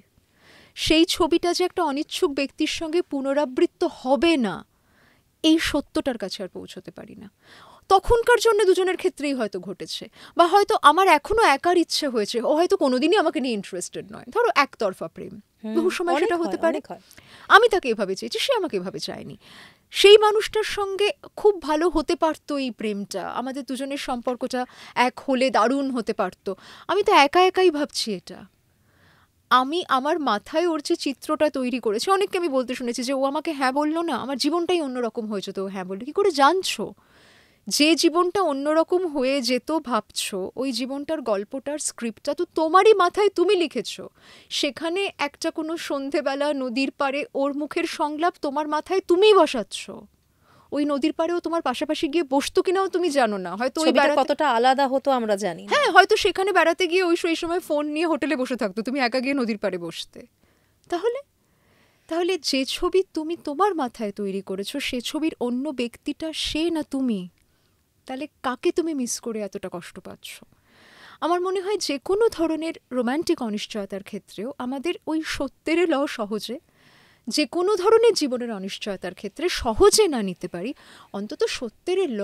সেই ছবিটা যে একটা অনিচ্ছুক ব্যক্তির সঙ্গে পুনরাবৃত্ত হবে না, এই সত্যটার কাছে আর পৌঁছতে পারি না। তখনকার জন্য দুজনের ক্ষেত্রেই হয়তো ঘটেছে, বা হয়তো আমার এখনো একার ইচ্ছে হয়েছে, ও হয়তো কোনোদিনই আমাকে নিয়ে ইন্টারেস্টেড নয়, ধরো একতরফা প্রেম, বহু সময় সেটা হতে পারে। আমি তাকে এভাবে চেয়েছি, সে আমাকে এভাবে চায়নি, সেই মানুষটার সঙ্গে খুব ভালো হতে পারতো এই প্রেমটা, আমাদের দুজনের সম্পর্কটা এক হলে দারুণ হতে পারতো। আমি তো একা একাই ভাবছি এটা, আমি আমার মাথায় ওর যে চিত্রটা তৈরি করেছি, অনেককে আমি বলতে শুনেছি যে ও আমাকে হ্যাঁ বললো না, আমার জীবনটাই অন্যরকম হয়েছে, তো হ্যাঁ বললো। কী করে জানছো? যে জীবনটা অন্যরকম হয়ে যেত ভাবছো, ওই জীবনটার গল্পটার স্ক্রিপ্টটা তো তোমারই মাথায় তুমি লিখেছো, সেখানে একটা কোনো সন্ধেবেলা নদীর পাড়ে ওর মুখের সংলাপ তোমার মাথায় তুমিই বসাচ্ছ, ওই নদীর পাড়েও তোমার পাশাপাশি গিয়ে বসতো কিনাও তুমি জানো না, হয়তো ওই কতটা আলাদা হতো আমরা জানি। হ্যাঁ, হয়তো সেখানে বেড়াতে গিয়ে ওই সেই সময় ফোন নিয়ে হোটেলে বসে থাকতো, তুমি একা গিয়ে নদীর পাড়ে বসতে। তাহলে যে ছবি তুমি তোমার মাথায় তৈরি করেছো, সে ছবির অন্য ব্যক্তিটা সে না তুমি, তাহলে কাকে তুমি মিস করে এতটা কষ্ট পাচ্ছ? আমার মনে হয় যে কোনো ধরনের রোম্যান্টিক অনিশ্চয়তার ক্ষেত্রেও আমাদের ওই সত্যের ল সহজে, যে কোনো ধরনের জীবনের অনিশ্চয়তার ক্ষেত্রে সহজে না নিতে পারি, অন্তত সত্যের ল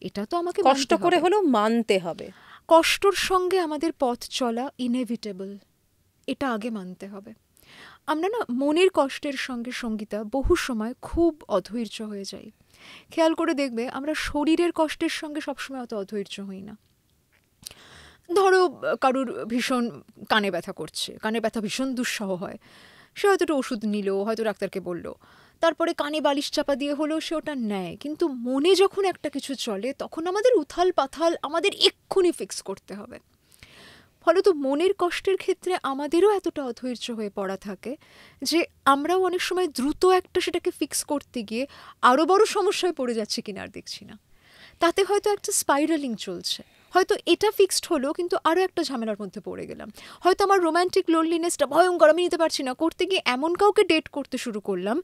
এটা তো আমাকে কষ্ট করে হলেও মানতে হবে। কষ্টর সঙ্গে আমাদের পথ চলা ইনএভিটেবল, এটা আগে মানতে হবে। আমরা না মনের কষ্টের সঙ্গে সঙ্গীতা বহু সময় খুব অধৈর্য হয়ে যাই। খেয়াল করে দেখবে আমরা শরীরের কষ্টের সঙ্গে সবসময় অত অধৈর্য হই না। ধরো কারুর ভীষণ কানে ব্যথা করছে, কানে ব্যথা ভীষণ দুঃসহ হয়, সে হয়তো একটু ওষুধ নিল, হয়তো ডাক্তারকে বলল, তারপরে কানে বালিশ চাপা দিয়ে হলেও সে ওটা নেয়, কিন্তু মনে যখন একটা কিছু চলে তখন আমাদের উথাল পাথাল, আমাদের এক্ষুনি ফিক্স করতে হবে। ফলত মনের কষ্টের ক্ষেত্রে আমাদেরও এতটা অধৈর্য হয়ে পড়া থাকে যে আমরাও অনেক সময় দ্রুত একটা সেটাকে ফিক্স করতে গিয়ে আরও বড় সমস্যায় পড়ে যাচ্ছে কিনা আর দেখছি না। তাতে হয়তো একটা স্পাইরালিং চলছে, হয়তো এটা ফিক্সড হলো কিন্তু আরও একটা ঝামেলার মধ্যে পড়ে গেলাম, হয়তো আমার রোম্যান্টিক লোনলিনেসটা ভয়ঙ্কর, আমি নিতে পারছি না, করতে গিয়ে এমন কাউকে ডেট করতে শুরু করলাম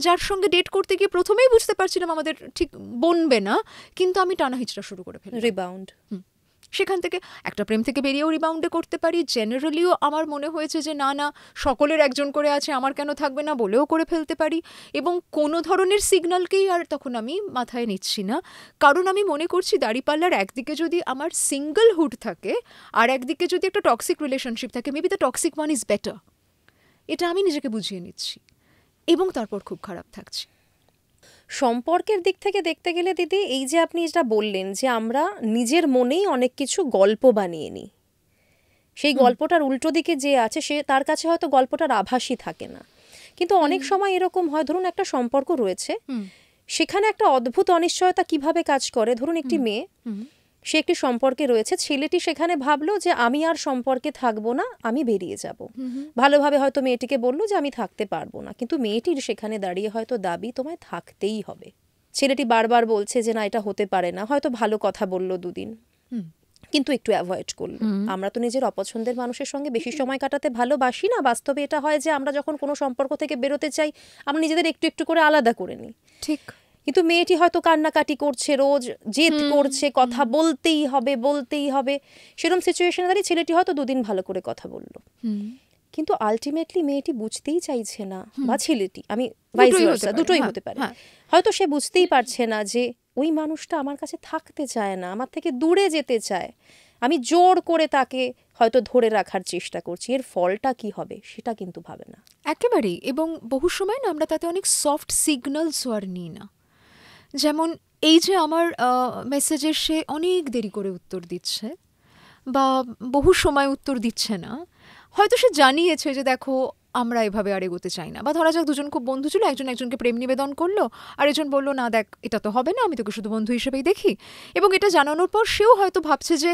যার সঙ্গে ডেট করতে গিয়ে প্রথমেই বুঝতে পারছিলাম আমাদের ঠিক বনবে না, কিন্তু আমি টানা হিচড়া শুরু করে ফেললাম, রিবাউন্ড। সেখান থেকে একটা প্রেম থেকে বেরিয়েও রিবাউন্ডে করতে পারি। জেনারেলিও আমার মনে হয়েছে যে না না, সকলের একজন করে আছে, আমার কেন থাকবে না, বলেও করে ফেলতে পারি, এবং কোনো ধরনের সিগন্যালকেই আর তখন আমি মাথায় নিচ্ছি না, কারণ আমি মনে করছি দাঁড়িপাল্লার একদিকে যদি আমার সিঙ্গলহুড থাকে আর একদিকে যদি একটা টক্সিক রিলেশনশিপ থাকে, maybe the toxic one is better, এটা আমি নিজেকে বুঝিয়ে নিচ্ছি, এবং তারপর খুব খারাপ থাকছি। সম্পর্কের দিক থেকে দেখতে গেলে দিদি, এই যে আপনি যেটা বললেন যে আমরা নিজের মনেই অনেক কিছু গল্প বানিয়ে নিই, সেই গল্পটার উল্টো দিকে যে আছে সে, তার কাছে হয়তো গল্পটার আভাসই থাকে না। কিন্তু অনেক সময় এরকম হয়, ধরুন একটা সম্পর্ক রয়েছে, সেখানে একটা অদ্ভুত অনিশ্চয়তা কিভাবে কাজ করে। ধরুন একটি মেয়ে, সে একটি সম্পর্কে রয়েছে, ছেলেটি সেখানে ভাবলো যে আমি আর সম্পর্কে থাকবো না, আমি বেরিয়ে যাব, ভালোভাবে হয়তো মেয়েটিকে বললো যে আমি থাকতে পারবো না, কিন্তু মেয়েটির সেখানে দাঁড়িয়ে হয়তো দাবি তোমায় থাকতেই হবে। ছেলেটি বারবার বলছে যে না এটা হতে পারে না, হয়তো ভালো কথা বললো দুদিন, কিন্তু একটু অ্যাভয়েড করলো। আমরা তো নিজের অপছন্দের মানুষের সঙ্গে বেশি সময় কাটাতে ভালোবাসি না। বাস্তবে এটা হয় যে আমরা যখন কোনো সম্পর্ক থেকে বেরোতে চাই, আমরা নিজেদের একটু একটু করে আলাদা করে নিই। ঠিক। কিন্তু মেয়েটি হয়তো কান্নাকাটি করছে, রোজ জেদ করছে, কথা বলতেই হবে বলতেই হবে, সেরকম সিচুয়েশনে দাঁড়িয়ে ছেলেটি হয়তো দুদিন ভালো করে কথা বললো, কিন্তু আলটিমেটলি মেয়েটি বুঝতেই চাইছে না, বা ছেলেটি, আমি ভাইস ভার্সা, দুটোই হতে পারে, হয়তো সে বুঝতেই পারছে না যে ওই মানুষটা আমার কাছে থাকতে চায় না, আমার থেকে দূরে যেতে চায়, আমি জোর করে তাকে হয়তো ধরে রাখার চেষ্টা করছি, এর ফলটা কি হবে সেটা কিন্তু ভাবে না। একেবারেই। এবং বহু সময় না আমরা তাতে অনেক সফট সিগন্যালসও আর নিই না। যেমন এই যে আমার মেসেজের সে অনেক দেরি করে উত্তর দিচ্ছে বা বহু সময় উত্তর দিচ্ছে না, হয়তো সে জানিয়েছে যে দেখো আমরা এভাবে আর এগোতে চাই না, বা ধরা যাক দুজন খুব বন্ধু ছিল, একজন একজনকে প্রেম নিবেদন করলো আর একজন বললো না দেখ এটা তো হবে না, আমি তোকে শুধু বন্ধু হিসেবেই দেখি। এবং এটা জানানোর পর সেও হয়তো ভাবছে যে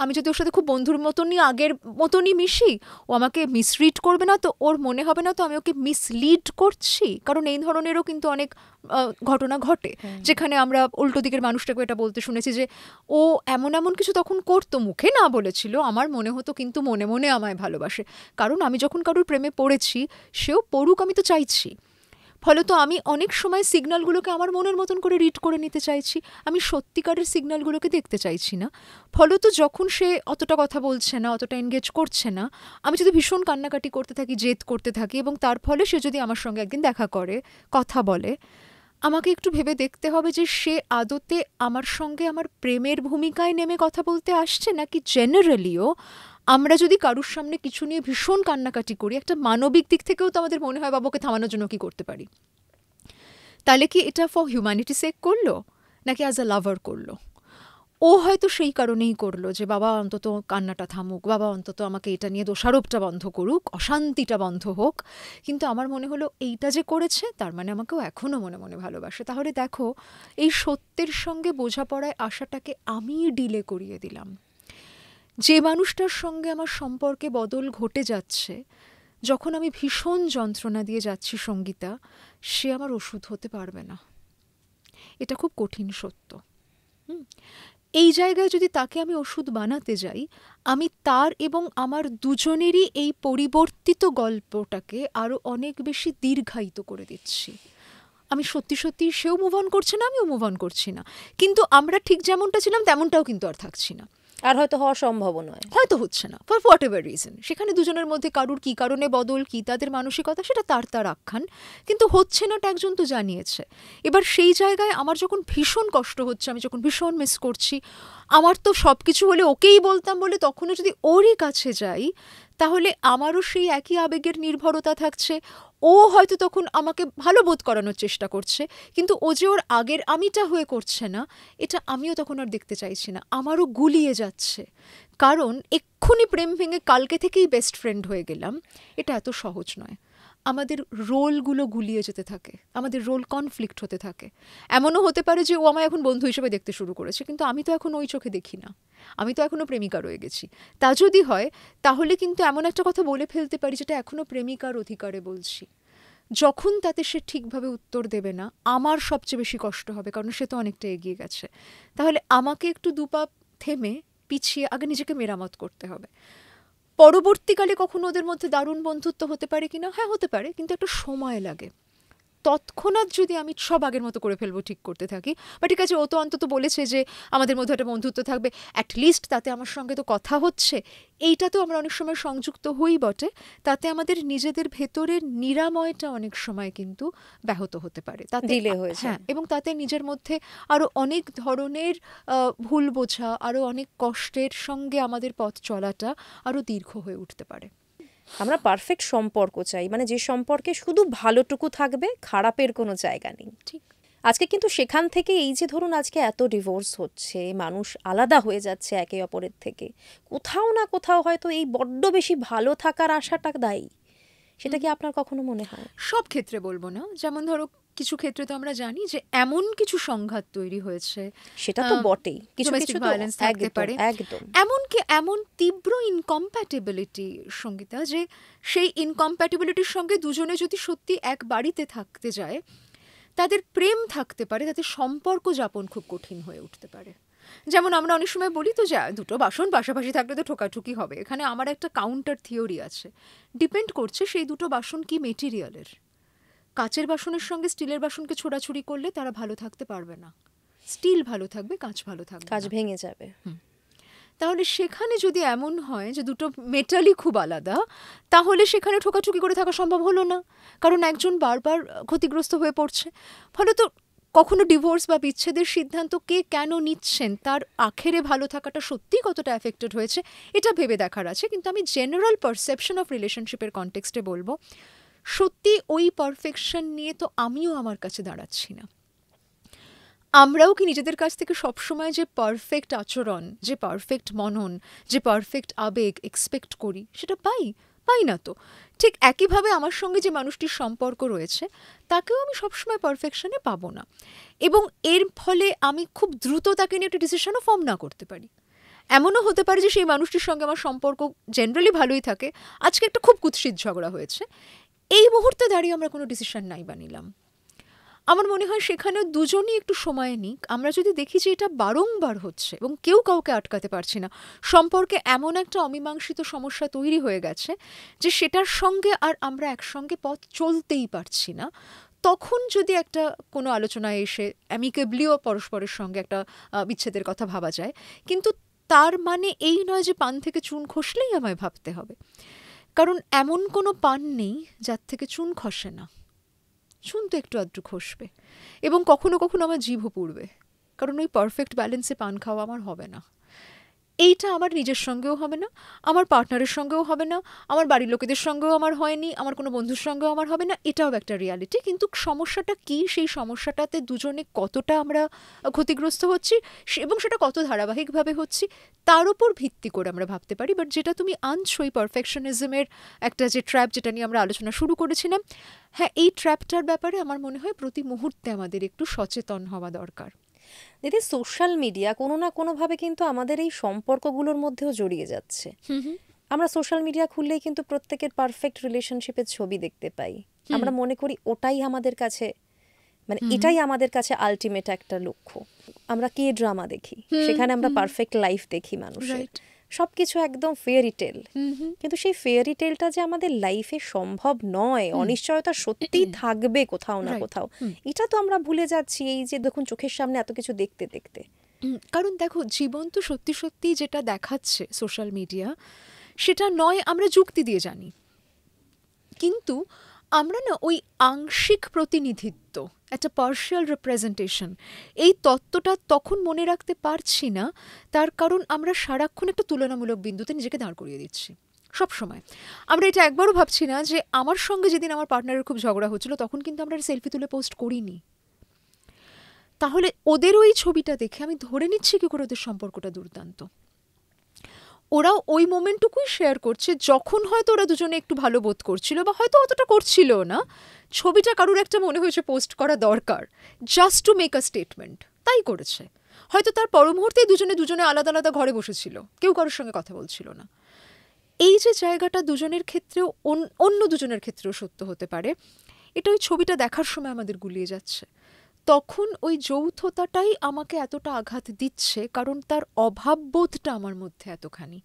আমি যদি ওর সাথে খুব বন্ধুর মতনই আগের মতনই মিশি, ও আমাকে মিসরিড করবে না, তো ওর মনে হবে না তো আমি ওকে মিসলিড করছি। কারণ এই ধরনেরও কিন্তু অনেক ঘটনা ঘটে যেখানে আমরা উল্টো দিকের মানুষটাকে এটা বলতে শুনেছি যে ও এমন এমন কিছু তখন করতো, মুখে না বলেছিল, আমার মনে হতো কিন্তু মনে মনে আমায় ভালোবাসে। কারণ আমি যখন কারোর প্রেমে পড়েছি সেও পড়ুক আমি তো চাইছি, ফলত আমি অনেক সময় সিগন্যালগুলোকে আমার মনের মতন করে রিড করে নিতে চাইছি, আমি সত্যিকারের সিগন্যালগুলোকে দেখতে চাইছি না। ফলত যখন সে অতটা কথা বলছে না, অতটা এনগেজ করছে না, আমি যদি ভীষণ কান্নাকাটি করতে থাকি, জেদ করতে থাকি, এবং তার ফলে সে যদি আমার সঙ্গে একদিন দেখা করে, কথা বলে, আমাকে একটু ভেবে দেখতে হবে যে সে আদতে আমার সঙ্গে আমার প্রেমের ভূমিকায় নেমে কথা বলতে আসছে, নাকি জেনারেলিও আমরা যদি কারুর সামনে কিছু নিয়ে ভীষণ কান্নাকাটি করি, একটা মানবিক দিক থেকেও তো আমাদের মনে হয় বাবাকে থামানোর জন্য কি করতে পারি, তাহলে কি এটা ফর হিউম্যানিটি সেক করলো নাকি অ্যাজ আ লাভার করলো? ও হয়তো সেই কারণেই করলো যে বাবা অন্তত কান্নাটা থামুক, বাবা অন্তত আমাকে এটা নিয়ে দোষারোপটা বন্ধ করুক, অশান্তিটা বন্ধ হোক। কিন্তু আমার মনে হলো এইটা যে করেছে তার মানে আমাকেও এখনও মনে মনে ভালোবাসে। তাহলে দেখো এই সত্যের সঙ্গে বোঝাপড়ায় আসাটাকে আমি ডিলে করিয়ে দিলাম। যে মানুষটার সঙ্গে আমার সম্পর্কে বদল ঘটে যাচ্ছে, যখন আমি ভীষণ যন্ত্রণা দিয়ে যাচ্ছি সঙ্গীতা, সে আমার ওষুধ হতে পারবে না। এটা খুব কঠিন সত্য। এই জায়গায় যদি তাকে আমি ওষুধ বানাতে যাই, আমি তার এবং আমার দুজনেরই এই পরিবর্তিত গল্পটাকে আরও অনেক বেশি দীর্ঘায়িত করে দিচ্ছি। আমি সত্যি সত্যি, সেও মুভ অন করছে না, আমিও মুভ অন করছি না, কিন্তু আমরা ঠিক যেমনটা ছিলাম তেমনটাও কিন্তু আর থাকছি না, আর হয়তো হওয়া সম্ভব নয়, হয়তো হচ্ছে না, ফর হোয়াট এভার রিজন। সেখানে দুজনের মধ্যে কারুর কী কারণে বদল, কী তাদের মানসিকতা, সেটা তার আখ্যান, কিন্তু হচ্ছে নাটা একজন তো জানিয়েছে। এবার সেই জায়গায় আমার যখন ভীষণ কষ্ট হচ্ছে, আমি যখন ভীষণ মিস করছি, আমার তো সব কিছু হলে ওকেই বলতাম বলে তখনও যদি ওরই কাছে যাই, তাহলে আমারও সেই একই আবেগের নির্ভরতা থাকছে। ও হয়তো তখন আমাকে ভালো বোধ করানোর চেষ্টা করছে, কিন্তু ও যে ওর আগের আমিটা হয়ে করছে না, এটা আমিও তখন আর দেখতে চাইছি না, আমারও গুলিয়ে যাচ্ছে। কারণ এক্ষুনি প্রেম ভেঙে কালকে থেকেই বেস্ট ফ্রেন্ড হয়ে গেলাম, এটা এত সহজ নয়। আমাদের রোলগুলো গুলিয়ে যেতে থাকে, আমাদের রোল কনফ্লিক্ট হতে থাকে। এমনও হতে পারে যে ও আমায় এখন বন্ধু হিসেবে দেখতে শুরু করেছে, কিন্তু আমি তো এখন ওই চোখে দেখি না, আমি তো এখনও প্রেমিকা রয়ে গেছি। তা যদি হয় তাহলে কিন্তু এমন একটা কথা বলে ফেলতে পারি যেটা এখনও প্রেমিকার অধিকারে বলছি। যখন তাতে সে ঠিকভাবে উত্তর দেবে না, আমার সবচেয়ে বেশি কষ্ট হবে, কারণ সে তো অনেকটা এগিয়ে গেছে। তাহলে আমাকে একটু দুপা থেমে পিছিয়ে আগে নিজেকে মেরামত করতে হবে। পরবর্তীকালে কখনো ওদের মধ্যে দারুণ বন্ধুত্ব হতে পারে কিনা, হ্যাঁ হতে পারে, কিন্তু একটা সময় লাগে। তৎক্ষণাৎ যদি আমি সব আগের মতো করে ফেলবো, ঠিক করতে থাকি, বা ঠিক আছে ও তো অন্তত বলেছে যে আমাদের মধ্যে একটা বন্ধুত্ব থাকবে, অ্যাটলিস্ট তাতে আমার সঙ্গে তো কথা হচ্ছে, এইটা তো আমরা অনেক সময় সংযুক্ত হই বটে, তাতে আমাদের নিজেদের ভেতরের নিরাময়টা অনেক সময় কিন্তু ব্যাহত হতে পারে, তাতে ডিলে হয়ে যায়। হ্যাঁ, এবং তাতে নিজের মধ্যে আরও অনেক ধরনের ভুল বোঝা, আরও অনেক কষ্টের সঙ্গে আমাদের পথ চলাটা আরও দীর্ঘ হয়ে উঠতে পারে। আমরা পারফেক্ট সম্পর্ক চাই, মানে যে সম্পর্কে শুধু ভালোটুকু থাকবে, খারাপের কোনো জায়গা নেই। ঠিক। আজকে কিন্তু সেখান থেকে এই যে ধরুন আজকে এত ডিভোর্স হচ্ছে, মানুষ আলাদা হয়ে যাচ্ছে একে অপরের থেকে, কোথাও না কোথাও হয়তো এই বড্ড বেশি ভালো থাকার আশাটা দায়ী। সেটা কি আপনার কখনো মনে হয়? সব ক্ষেত্রে বলবো না, যেমন ধরো কিছু ক্ষেত্রে তো আমরা জানি যে এমন কিছু সংঘাত তৈরি হয়েছে, সেটা তো বটেই, কিছু ডোমেস্টিক কিছু ভায়োলেন্স থাকতে পারে, একদম এমনকি এমন তীব্র ইনকম্প্যাটেবিলিটি সঙ্গীতা, যে সেই ইনকম্প্যাটেবিলিটির সঙ্গে দুজনে যদি সত্যি এক বাড়িতে থাকতে যায়, তাদের প্রেম থাকতে পারে, তাদের সম্পর্ক যাপন খুব কঠিন হয়ে উঠতে পারে। যেমন আমরা অনেক সময় বলি তো যে দুটো বাসন পাশাপাশি থাকলে তো ঠোকাঠুকি হবে। এখানে আমার একটা কাউন্টার থিওরি আছে, ডিপেন্ড করছে সেই দুটো বাসন কি মেটেরিয়ালের। কাচের বাসনের সঙ্গে স্টিলের বাসনকে ছোড়াছুড়ি করলে তারা ভালো থাকতে পারবে না, স্টিল ভালো থাকবে, কাঁচ ভালো থাকবে, কাজ ভেঙে যাবে। তাহলে সেখানে যদি এমন হয় যে দুটো মেটালই খুব আলাদা, তাহলে সেখানে ঠোকাঠুকি করে থাকা সম্ভব হলো না, কারণ একজন বারবার ক্ষতিগ্রস্ত হয়ে পড়ছে। ফলে তো কখনো ডিভোর্স বা বিচ্ছেদের সিদ্ধান্ত কে কেন নিচ্ছেন, তার আখেরে ভালো থাকাটা সত্যিই কতটা অ্যাফেক্টেড হয়েছে, এটা ভেবে দেখার আছে। কিন্তু আমি জেনারেল পারসেপশন অফ রিলেশনশিপের কনটেক্সটে বলবো, সত্যি ওই পারফেকশন নিয়ে তো আমিও আমার কাছে দাঁড়াচ্ছি না। আমরাও কি নিজেদের কাছ থেকে সবসময় যে পারফেক্ট আচরণ, যে পারফেক্ট মনন, যে পারফেক্ট আবেগ এক্সপেক্ট করি সেটা পাই না তো। ঠিক একইভাবে আমার সঙ্গে যে মানুষটির সম্পর্ক রয়েছে তাকেও আমি সবসময় পারফেকশনে পাবো না, এবং এর ফলে আমি খুব দ্রুত তাকে নিয়ে একটা ডিসিশনও ফর্ম না করতে পারি। এমনও হতে পারে যে সেই মানুষটির সঙ্গে আমার সম্পর্ক জেনারেলি ভালোই থাকে, আজকে একটা খুব কুৎসিত ঝগড়া হয়েছে, এই মুহূর্তে দাঁড়িয়ে আমরা কোনো ডিসিশন নাই বানিলাম। আমার মনে হয় সেখানেও দুজনই একটু সময় নিক। আমরা যদি দেখি যে এটা বারংবার হচ্ছে এবং কেউ কাউকে আটকাতে পারছি না, সম্পর্কে এমন একটা অমীমাংসিত সমস্যা তৈরি হয়ে গেছে যে সেটার সঙ্গে আর আমরা একসঙ্গে পথ চলতেই পারছি না, তখন যদি একটা কোনো আলোচনায় এসে অ্যামিকেবলিও পরস্পরের সঙ্গে একটা বিচ্ছেদের কথা ভাবা যায়, কিন্তু তার মানে এই নয় যে পান থেকে চুন খসলেই আমায় ভাবতে হবে, কারণ এমন কোনো পান নেই যার থেকে চুন খসে না। চুন তো একটু আধটু খসবে, এবং কখনো কখনো আমার জিভও পুড়বে, কারণ ওই পারফেক্ট ব্যালেন্সে পান খাওয়া আমার হবে না। এইটা আমার নিজের সঙ্গেও হবে না, আমার পার্টনারের সঙ্গেও হবে না, আমার বাড়ির লোকেদের সঙ্গেও আমার হয়নি, আমার কোনো বন্ধুর সঙ্গেও আমার হবে না, এটাও একটা রিয়ালিটি। কিন্তু সমস্যাটা কি, সেই সমস্যাটাতে দুজনে কতটা আমরা ক্ষতিগ্রস্ত হচ্ছি এবং সেটা কত ধারাবাহিকভাবে হচ্ছি তার উপর ভিত্তি করে আমরা ভাবতে পারি। বাট যেটা তুমি আনছো, এই পারফেকশনিজমের একটা যে ট্র্যাপ, যেটা নিয়ে আমরা আলোচনা শুরু করেছিলাম, হ্যাঁ, এই ট্র্যাপটার ব্যাপারে আমার মনে হয় প্রতি মুহূর্তে আমাদের একটু সচেতন হওয়া দরকার। দিদি, সোশ্যাল মিডিয়া কোনো না কোনোভাবে কিন্তু আমাদের এই সম্পর্কগুলোর মধ্যেও জড়িয়ে যাচ্ছে। আমরা সোশ্যাল মিডিয়া খুললেই কিন্তু প্রত্যেকের পারফেক্ট রিলেশনশিপের ছবি দেখতে পাই। আমরা মনে করি ওটাই আমাদের কাছে, মানে এটাই আমাদের কাছে আলটিমেট একটা লক্ষ্য। আমরা কে ড্রামা দেখি, সেখানে আমরা পারফেক্ট লাইফ দেখি মানুষের, সবকিছু একদম ফেয়ারি টেল। কিন্তু সেই ফেয়ারি টেলটা যে আমাদের লাইফে সম্ভব নয়, অনিশ্চয়তা সত্যিই থাকবে কোথাও না কোথাও, এটা তো আমরা ভুলে যাচ্ছি এই যে দেখুন চোখের সামনে এত কিছু দেখতে দেখতে। কারণ দেখো, জীবন তো সত্যি সত্যি যেটা দেখাচ্ছে সোশ্যাল মিডিয়া, সেটা নয় আমরা যুক্তি দিয়ে জানি, কিন্তু আমরা না ওই আংশিক প্রতিনিধিত্ব, একটা পার্শিয়াল রিপ্রেজেন্টেশন, এই তত্ত্বটা তখন মনে রাখতে পারছি না। তার কারণ আমরা সারাক্ষণ একটা তুলনামূলক বিন্দুতে নিজেকে দাঁড় করিয়ে দিচ্ছি সব সময়। আমরা এটা একবারও ভাবছি না যে আমার সঙ্গে যেদিন আমার পার্টনারের খুব ঝগড়া হচ্ছিল তখন কিন্তু আমরা সেলফি তুলে পোস্ট করিনি, তাহলে ওদের ওই ছবিটা দেখে আমি ধরে নিচ্ছি কি করে ওদের সম্পর্কটা দুর্দান্ত। ওরা ওই মোমেন্টটুকুই শেয়ার করছে যখন হয়তো ওরা দুজনে একটু ভালো বোধ করছিল, বা হয়তো অতটা করছিল না, ছবিটা কারুর একটা মনে হয়েছে পোস্ট করা দরকার just to make a statement, তাই করেছে। হয়তো তার পর মুহূর্তেই দুজনে আলাদা আলাদা ঘরে বসেছিল, কেউ কারোর সঙ্গে কথা বলছিল না। এই যে জায়গাটা দুজনের ক্ষেত্রেও অন্য দুজনের ক্ষেত্রেও সত্য হতে পারে, এটা ওই ছবিটা দেখার সময় আমাদের গুলিয়ে যাচ্ছে। তখন ওই যৌথতাটাই আমাকে এতটা আঘাত দিচ্ছে, কারণ তার অভাববোধটা আমার মধ্যে এতখানি।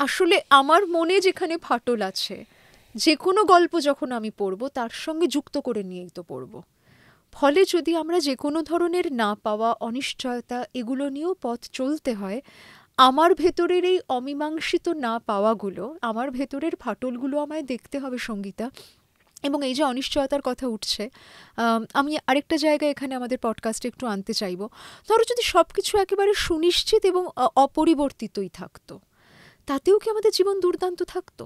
আসলে আমার মনে যেখানে ফাটল আছে, যে কোনো গল্প যখন আমি পড়ব তার সঙ্গে যুক্ত করে নিয়েই তো পড়ব। ফলে যদি আমরা যে কোনো ধরনের না পাওয়া, অনিশ্চয়তা, এগুলো নিয়েও পথ চলতে হয়, আমার ভেতরের এই অমীমাংসিত না পাওয়াগুলো, আমার ভেতরের ফাটলগুলো আমায় দেখতে হবে সঙ্গীতা। এবং এই যে অনিশ্চয়তার কথা উঠছে, আমি আরেকটা জায়গায় এখানে আমাদের পডকাস্টে একটু আনতে চাইব। ধরো যদি সব কিছু একেবারে সুনিশ্চিত এবং অপরিবর্তিতই থাকতো, তাতেও কি আমাদের জীবন দুর্দান্ত থাকতো?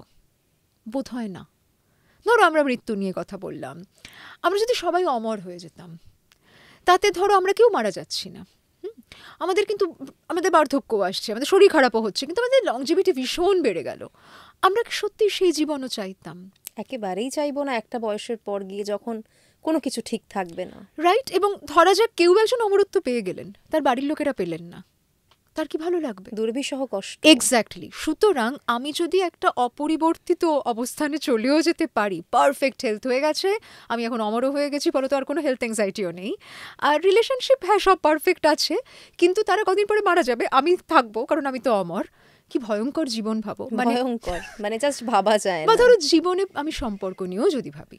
বোধ হয় না। ধরো আমরা মৃত্যু নিয়ে কথা বললাম, আমরা যদি সবাই অমর হয়ে যেতাম, তাতে ধরো আমরা কেউ মারা যাচ্ছি না, আমাদের কিন্তু আমাদের বার্ধক্যও আসছে, আমাদের শরীর খারাপও হচ্ছে, কিন্তু আমাদের লংজিভিটি ভীষণ বেড়ে গেল। আমরা সত্যি সেই জীবনও চাইতাম? একেবারেই চাইবো না, একটা বয়সের পর গিয়ে যখন কোনো কিছু ঠিক থাকবে না। রাইট। এবং ধরা যাক কেউ একজন অমরত্ব পেয়ে গেলেন, তার বাড়ির লোকেরা পেলেন না, তার কি ভালো লাগবে? দুর্বিষহ কষ্ট। এক্স্যাক্টলি। সুতরাং আমি যদি একটা অপরিবর্তিত অবস্থানে চলেও যেতে পারি, পারফেক্ট হেলথ হয়ে গেছে, আমি এখন অমরও হয়ে গেছি, ফলে তো আর কোনো হেলথ অ্যাংজাইটিও নেই, আর রিলেশনশিপ হ্যাঁ সব পারফেক্ট আছে, কিন্তু তারা কদিন পরে মারা যাবে, আমি থাকবো কারণ আমি তো অমর। কি ভয়ঙ্কর জীবন ভাবো, ভয়ঙ্কর, মানে জাস্ট ভাবা যায় না। বা ধরো জীবনে আমি সম্পর্ক নিয়েও যদি ভাবি,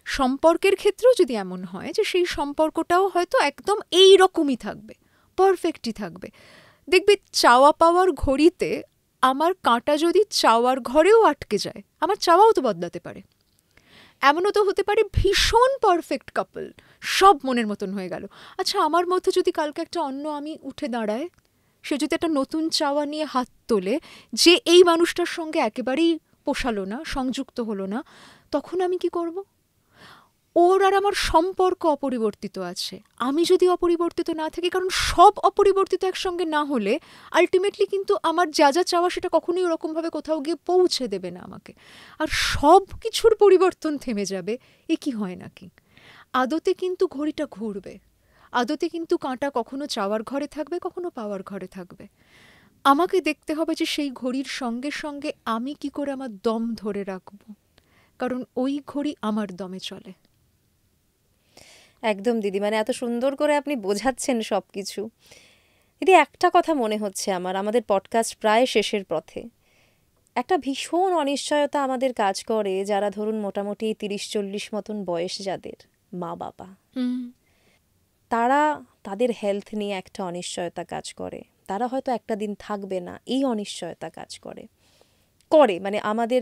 সম্পর্কের ক্ষেত্রেও যদি এমন হয় যে সেই সম্পর্কটাও হয়তো একদম এই রকমই থাকবে, পারফেক্টই থাকবে, দেখবে চাওয়া পাওয়ার ঘড়িতে আমার কাঁটা যদি চাওয়ার ঘরেও আটকে যায়, আমার চাওয়াও তো বদলাতে পারে। এমনও তো হতে পারে ভীষণ পারফেক্ট কাপল, সব মনের মতন হয়ে গেল, আচ্ছা আমার মধ্যে যদি কালকে একটা অন্য আমি উঠে দাঁড়ায়, সে যদি একটা নতুন চাওয়া নিয়ে হাত তোলে যে এই মানুষটার সঙ্গে একেবারেই পোষালো না, সংযুক্ত হলো না, তখন আমি কি করব? ওর আর আমার সম্পর্ক অপরিবর্তিত আছে, আমি যদি অপরিবর্তিত না থাকি, কারণ সব অপরিবর্তিত একসঙ্গে না হলে আলটিমেটলি কিন্তু আমার যা যা চাওয়া সেটা কখনোই ওরকমভাবে কোথাও গিয়ে পৌঁছে দেবে না আমাকে। আর সব কিছুর পরিবর্তন থেমে যাবে, এ কি হয় নাকি? আদতে কিন্তু ঘড়িটা ঘুরবে, আদতে কিন্তু কাঁটা কখনো চাওয়ার ঘরে থাকবে, কখনো পাওয়ার ঘরে থাকবে। আমাকে দেখতে হবে যে সেই ঘড়ির সঙ্গে সঙ্গে আমি কি করে আমার দম ধরে রাখব, কারণ ওই ঘড়ি আমার দমে চলে। একদম দিদি, মানে এত সুন্দর করে আপনি বোঝাচ্ছেন সব কিছু। দিদি, একটা কথা মনে হচ্ছে আমার, আমাদের পডকাস্ট প্রায় শেষের পথে। একটা ভীষণ অনিশ্চয়তা আমাদের কাজ করে যারা ধরুন মোটামুটি 30-40 মতন বয়স, যাদের মা বাবা, তারা, তাদের হেলথ নিয়ে একটা অনিশ্চয়তা কাজ করে। তারা হয়তো একটা দিন থাকবে না, এই অনিশ্চয়তা কাজ করে মানে আমাদের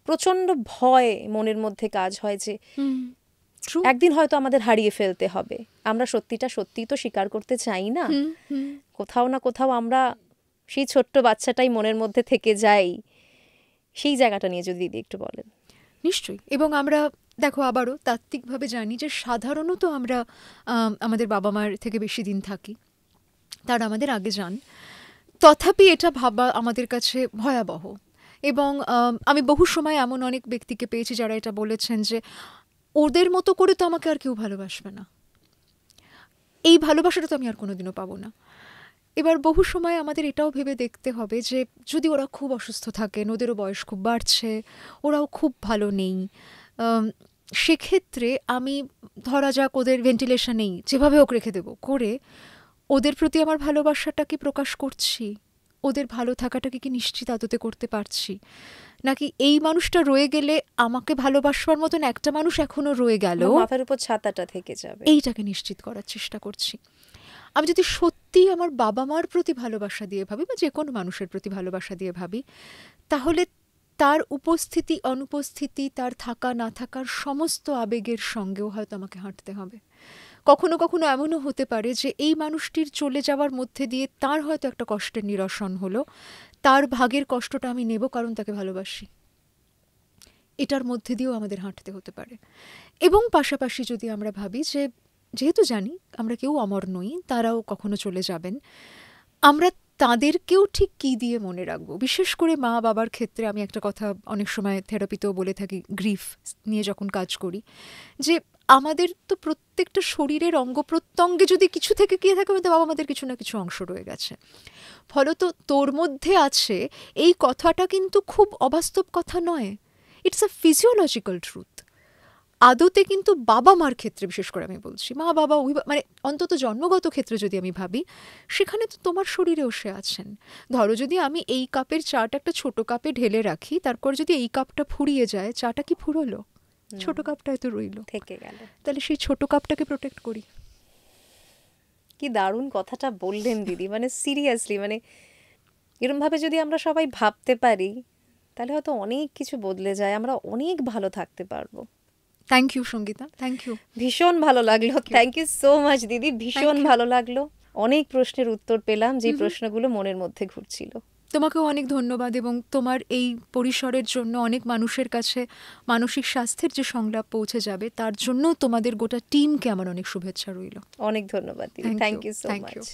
প্রচণ্ড ভয় মনের মধ্যে কাজ হয় যে একদিন হয়তো আমাদের হারিয়ে ফেলতে হবে। আমরা সত্যিই তো স্বীকার করতে চাই না। কোথাও না কোথাও আমরা সেই ছোট্ট বাচ্চাটাই মনের মধ্যে থেকে যাই। সেই জায়গাটা নিয়ে যদি দিদি একটু বলেন। নিশ্চয়ই। এবং আমরা দেখো আবারও তাত্ত্বিকভাবে জানি যে সাধারণত আমরা আমাদের বাবা মার থেকে বেশি দিন থাকি, তারা আমাদের আগে যান। তথাপি এটা ভাবা আমাদের কাছে ভয়াবহ। এবং আমি বহু সময় এমন অনেক ব্যক্তিকে পেয়েছি যারা এটা বলেছেন যে ওদের মতো করে তো আমাকে আর কেউ ভালোবাসবে না, এই ভালোবাসাটা তো আমি আর কোনোদিনও পাবো না। এবার বহু সময় আমাদের এটাও ভেবে দেখতে হবে যে যদি ওরা খুব অসুস্থ থাকেন, ওদেরও বয়স খুব বাড়ছে, ওরাও খুব ভালো নেই, সেক্ষেত্রে আমি ধরা যাক ওদের ভেন্টিলেশন নেই, যেভাবে হোক রেখে দেবো, করে ওদের প্রতি আমার ভালোবাসাটা কি প্রকাশ করছি, ওদের ভালো থাকাটাকে কি নিশ্চিত আদতে করতে পারছি, নাকি এই মানুষটা রয়ে গেলে আমাকে ভালোবাসবার মতন একটা মানুষ এখনো রয়ে গেল, মাথার উপর ছাতাটা থেকে যাবে, এইটাকে নিশ্চিত করার চেষ্টা করছি। আমি যদি সত্যি আমার বাবা মার প্রতি ভালোবাসা দিয়ে ভাবি, বা যে কোনো মানুষের প্রতি ভালোবাসা দিয়ে ভাবি, তাহলে তার উপস্থিতি অনুপস্থিতি, তার থাকা না থাকার সমস্ত আবেগের সঙ্গেও হয়তো আমাকে হাঁটতে হবে। কখনো কখনো এমনও হতে পারে যে এই মানুষটির চলে যাওয়ার মধ্যে দিয়ে তার হয়তো একটা কষ্টের নিরসন হলো, তার ভাগের কষ্টটা আমি নেব কারণ তাকে ভালোবাসি, এটার মধ্যে দিয়েও আমাদের হাঁটতে হতে পারে। এবং পাশাপাশি যদি আমরা ভাবি যে যেহেতু জানি আমরা কেউ অমর নই, তারাও কখনো চলে যাবেন, আমরা তাদেরকেও ঠিক কী দিয়ে মনে রাখবো। বিশেষ করে মা বাবার ক্ষেত্রে আমি একটা কথা অনেক সময় থেরাপিতেও বলে থাকি, গ্রিফ নিয়ে যখন কাজ করি, যে আমাদের তো প্রত্যেকটা শরীরের অঙ্গ প্রত্যঙ্গে যদি কিছু থেকে গিয়ে থাকে, হয়তো বাবা আমাদের কিছু না কিছু অংশ রয়ে গেছে। ফলত তোর মধ্যে আছে এই কথাটা কিন্তু খুব অবাস্তব কথা নয়, ইটস আ ফিজিওলজিক্যাল ট্রুথ। আদতে কিন্তু বাবা মার ক্ষেত্রে বিশেষ করে আমি বলছি, মা বাবা মানে অন্তত জন্মগত ক্ষেত্রে যদি আমি ভাবি, সেখানে তো তোমার শরীরেও সে আছেন। ধরো যদি আমি এই কাপের চাটা একটা ছোট কাপে ঢেলে রাখি, তারপর যদি এই কাপটা ফুরিয়ে যায়, চাটা কি ফুরোলো? ছোট কাপটায় তো রইল, থেকে গেল। তাহলে সেই ছোট কাপটাকে প্রোটেক্ট করি। কি দারুণ কথাটা বললেন দিদি, মানে সিরিয়াসলি, মানে এরমভাবে যদি আমরা সবাই ভাবতে পারি, তাহলে হয়তো অনেক কিছু বদলে যায়, আমরা অনেক ভালো থাকতে পারবো। Thank you Sangita, thank you. ভীষণ ভালো লাগলো, থ্যাংক ইউ সো মাচ দিদি, ভীষণ ভালো লাগলো। অনেক প্রশ্নের উত্তর পেলাম, যে প্রশ্নগুলো মনের মধ্যে ঘুরছিল। তোমাকেও অনেক ধন্যবাদ, এবং তোমার এই পরিসরের জন্য অনেক মানুষের কাছে মানসিক স্বাস্থ্যের যে সংলাপ পৌঁছে যাবে, তার জন্য তোমাদের গোটা টিমকে আমার অনেক শুভেচ্ছা রইল। অনেক ধন্যবাদ দিদি, থ্যাংক ইউ সো মাচ।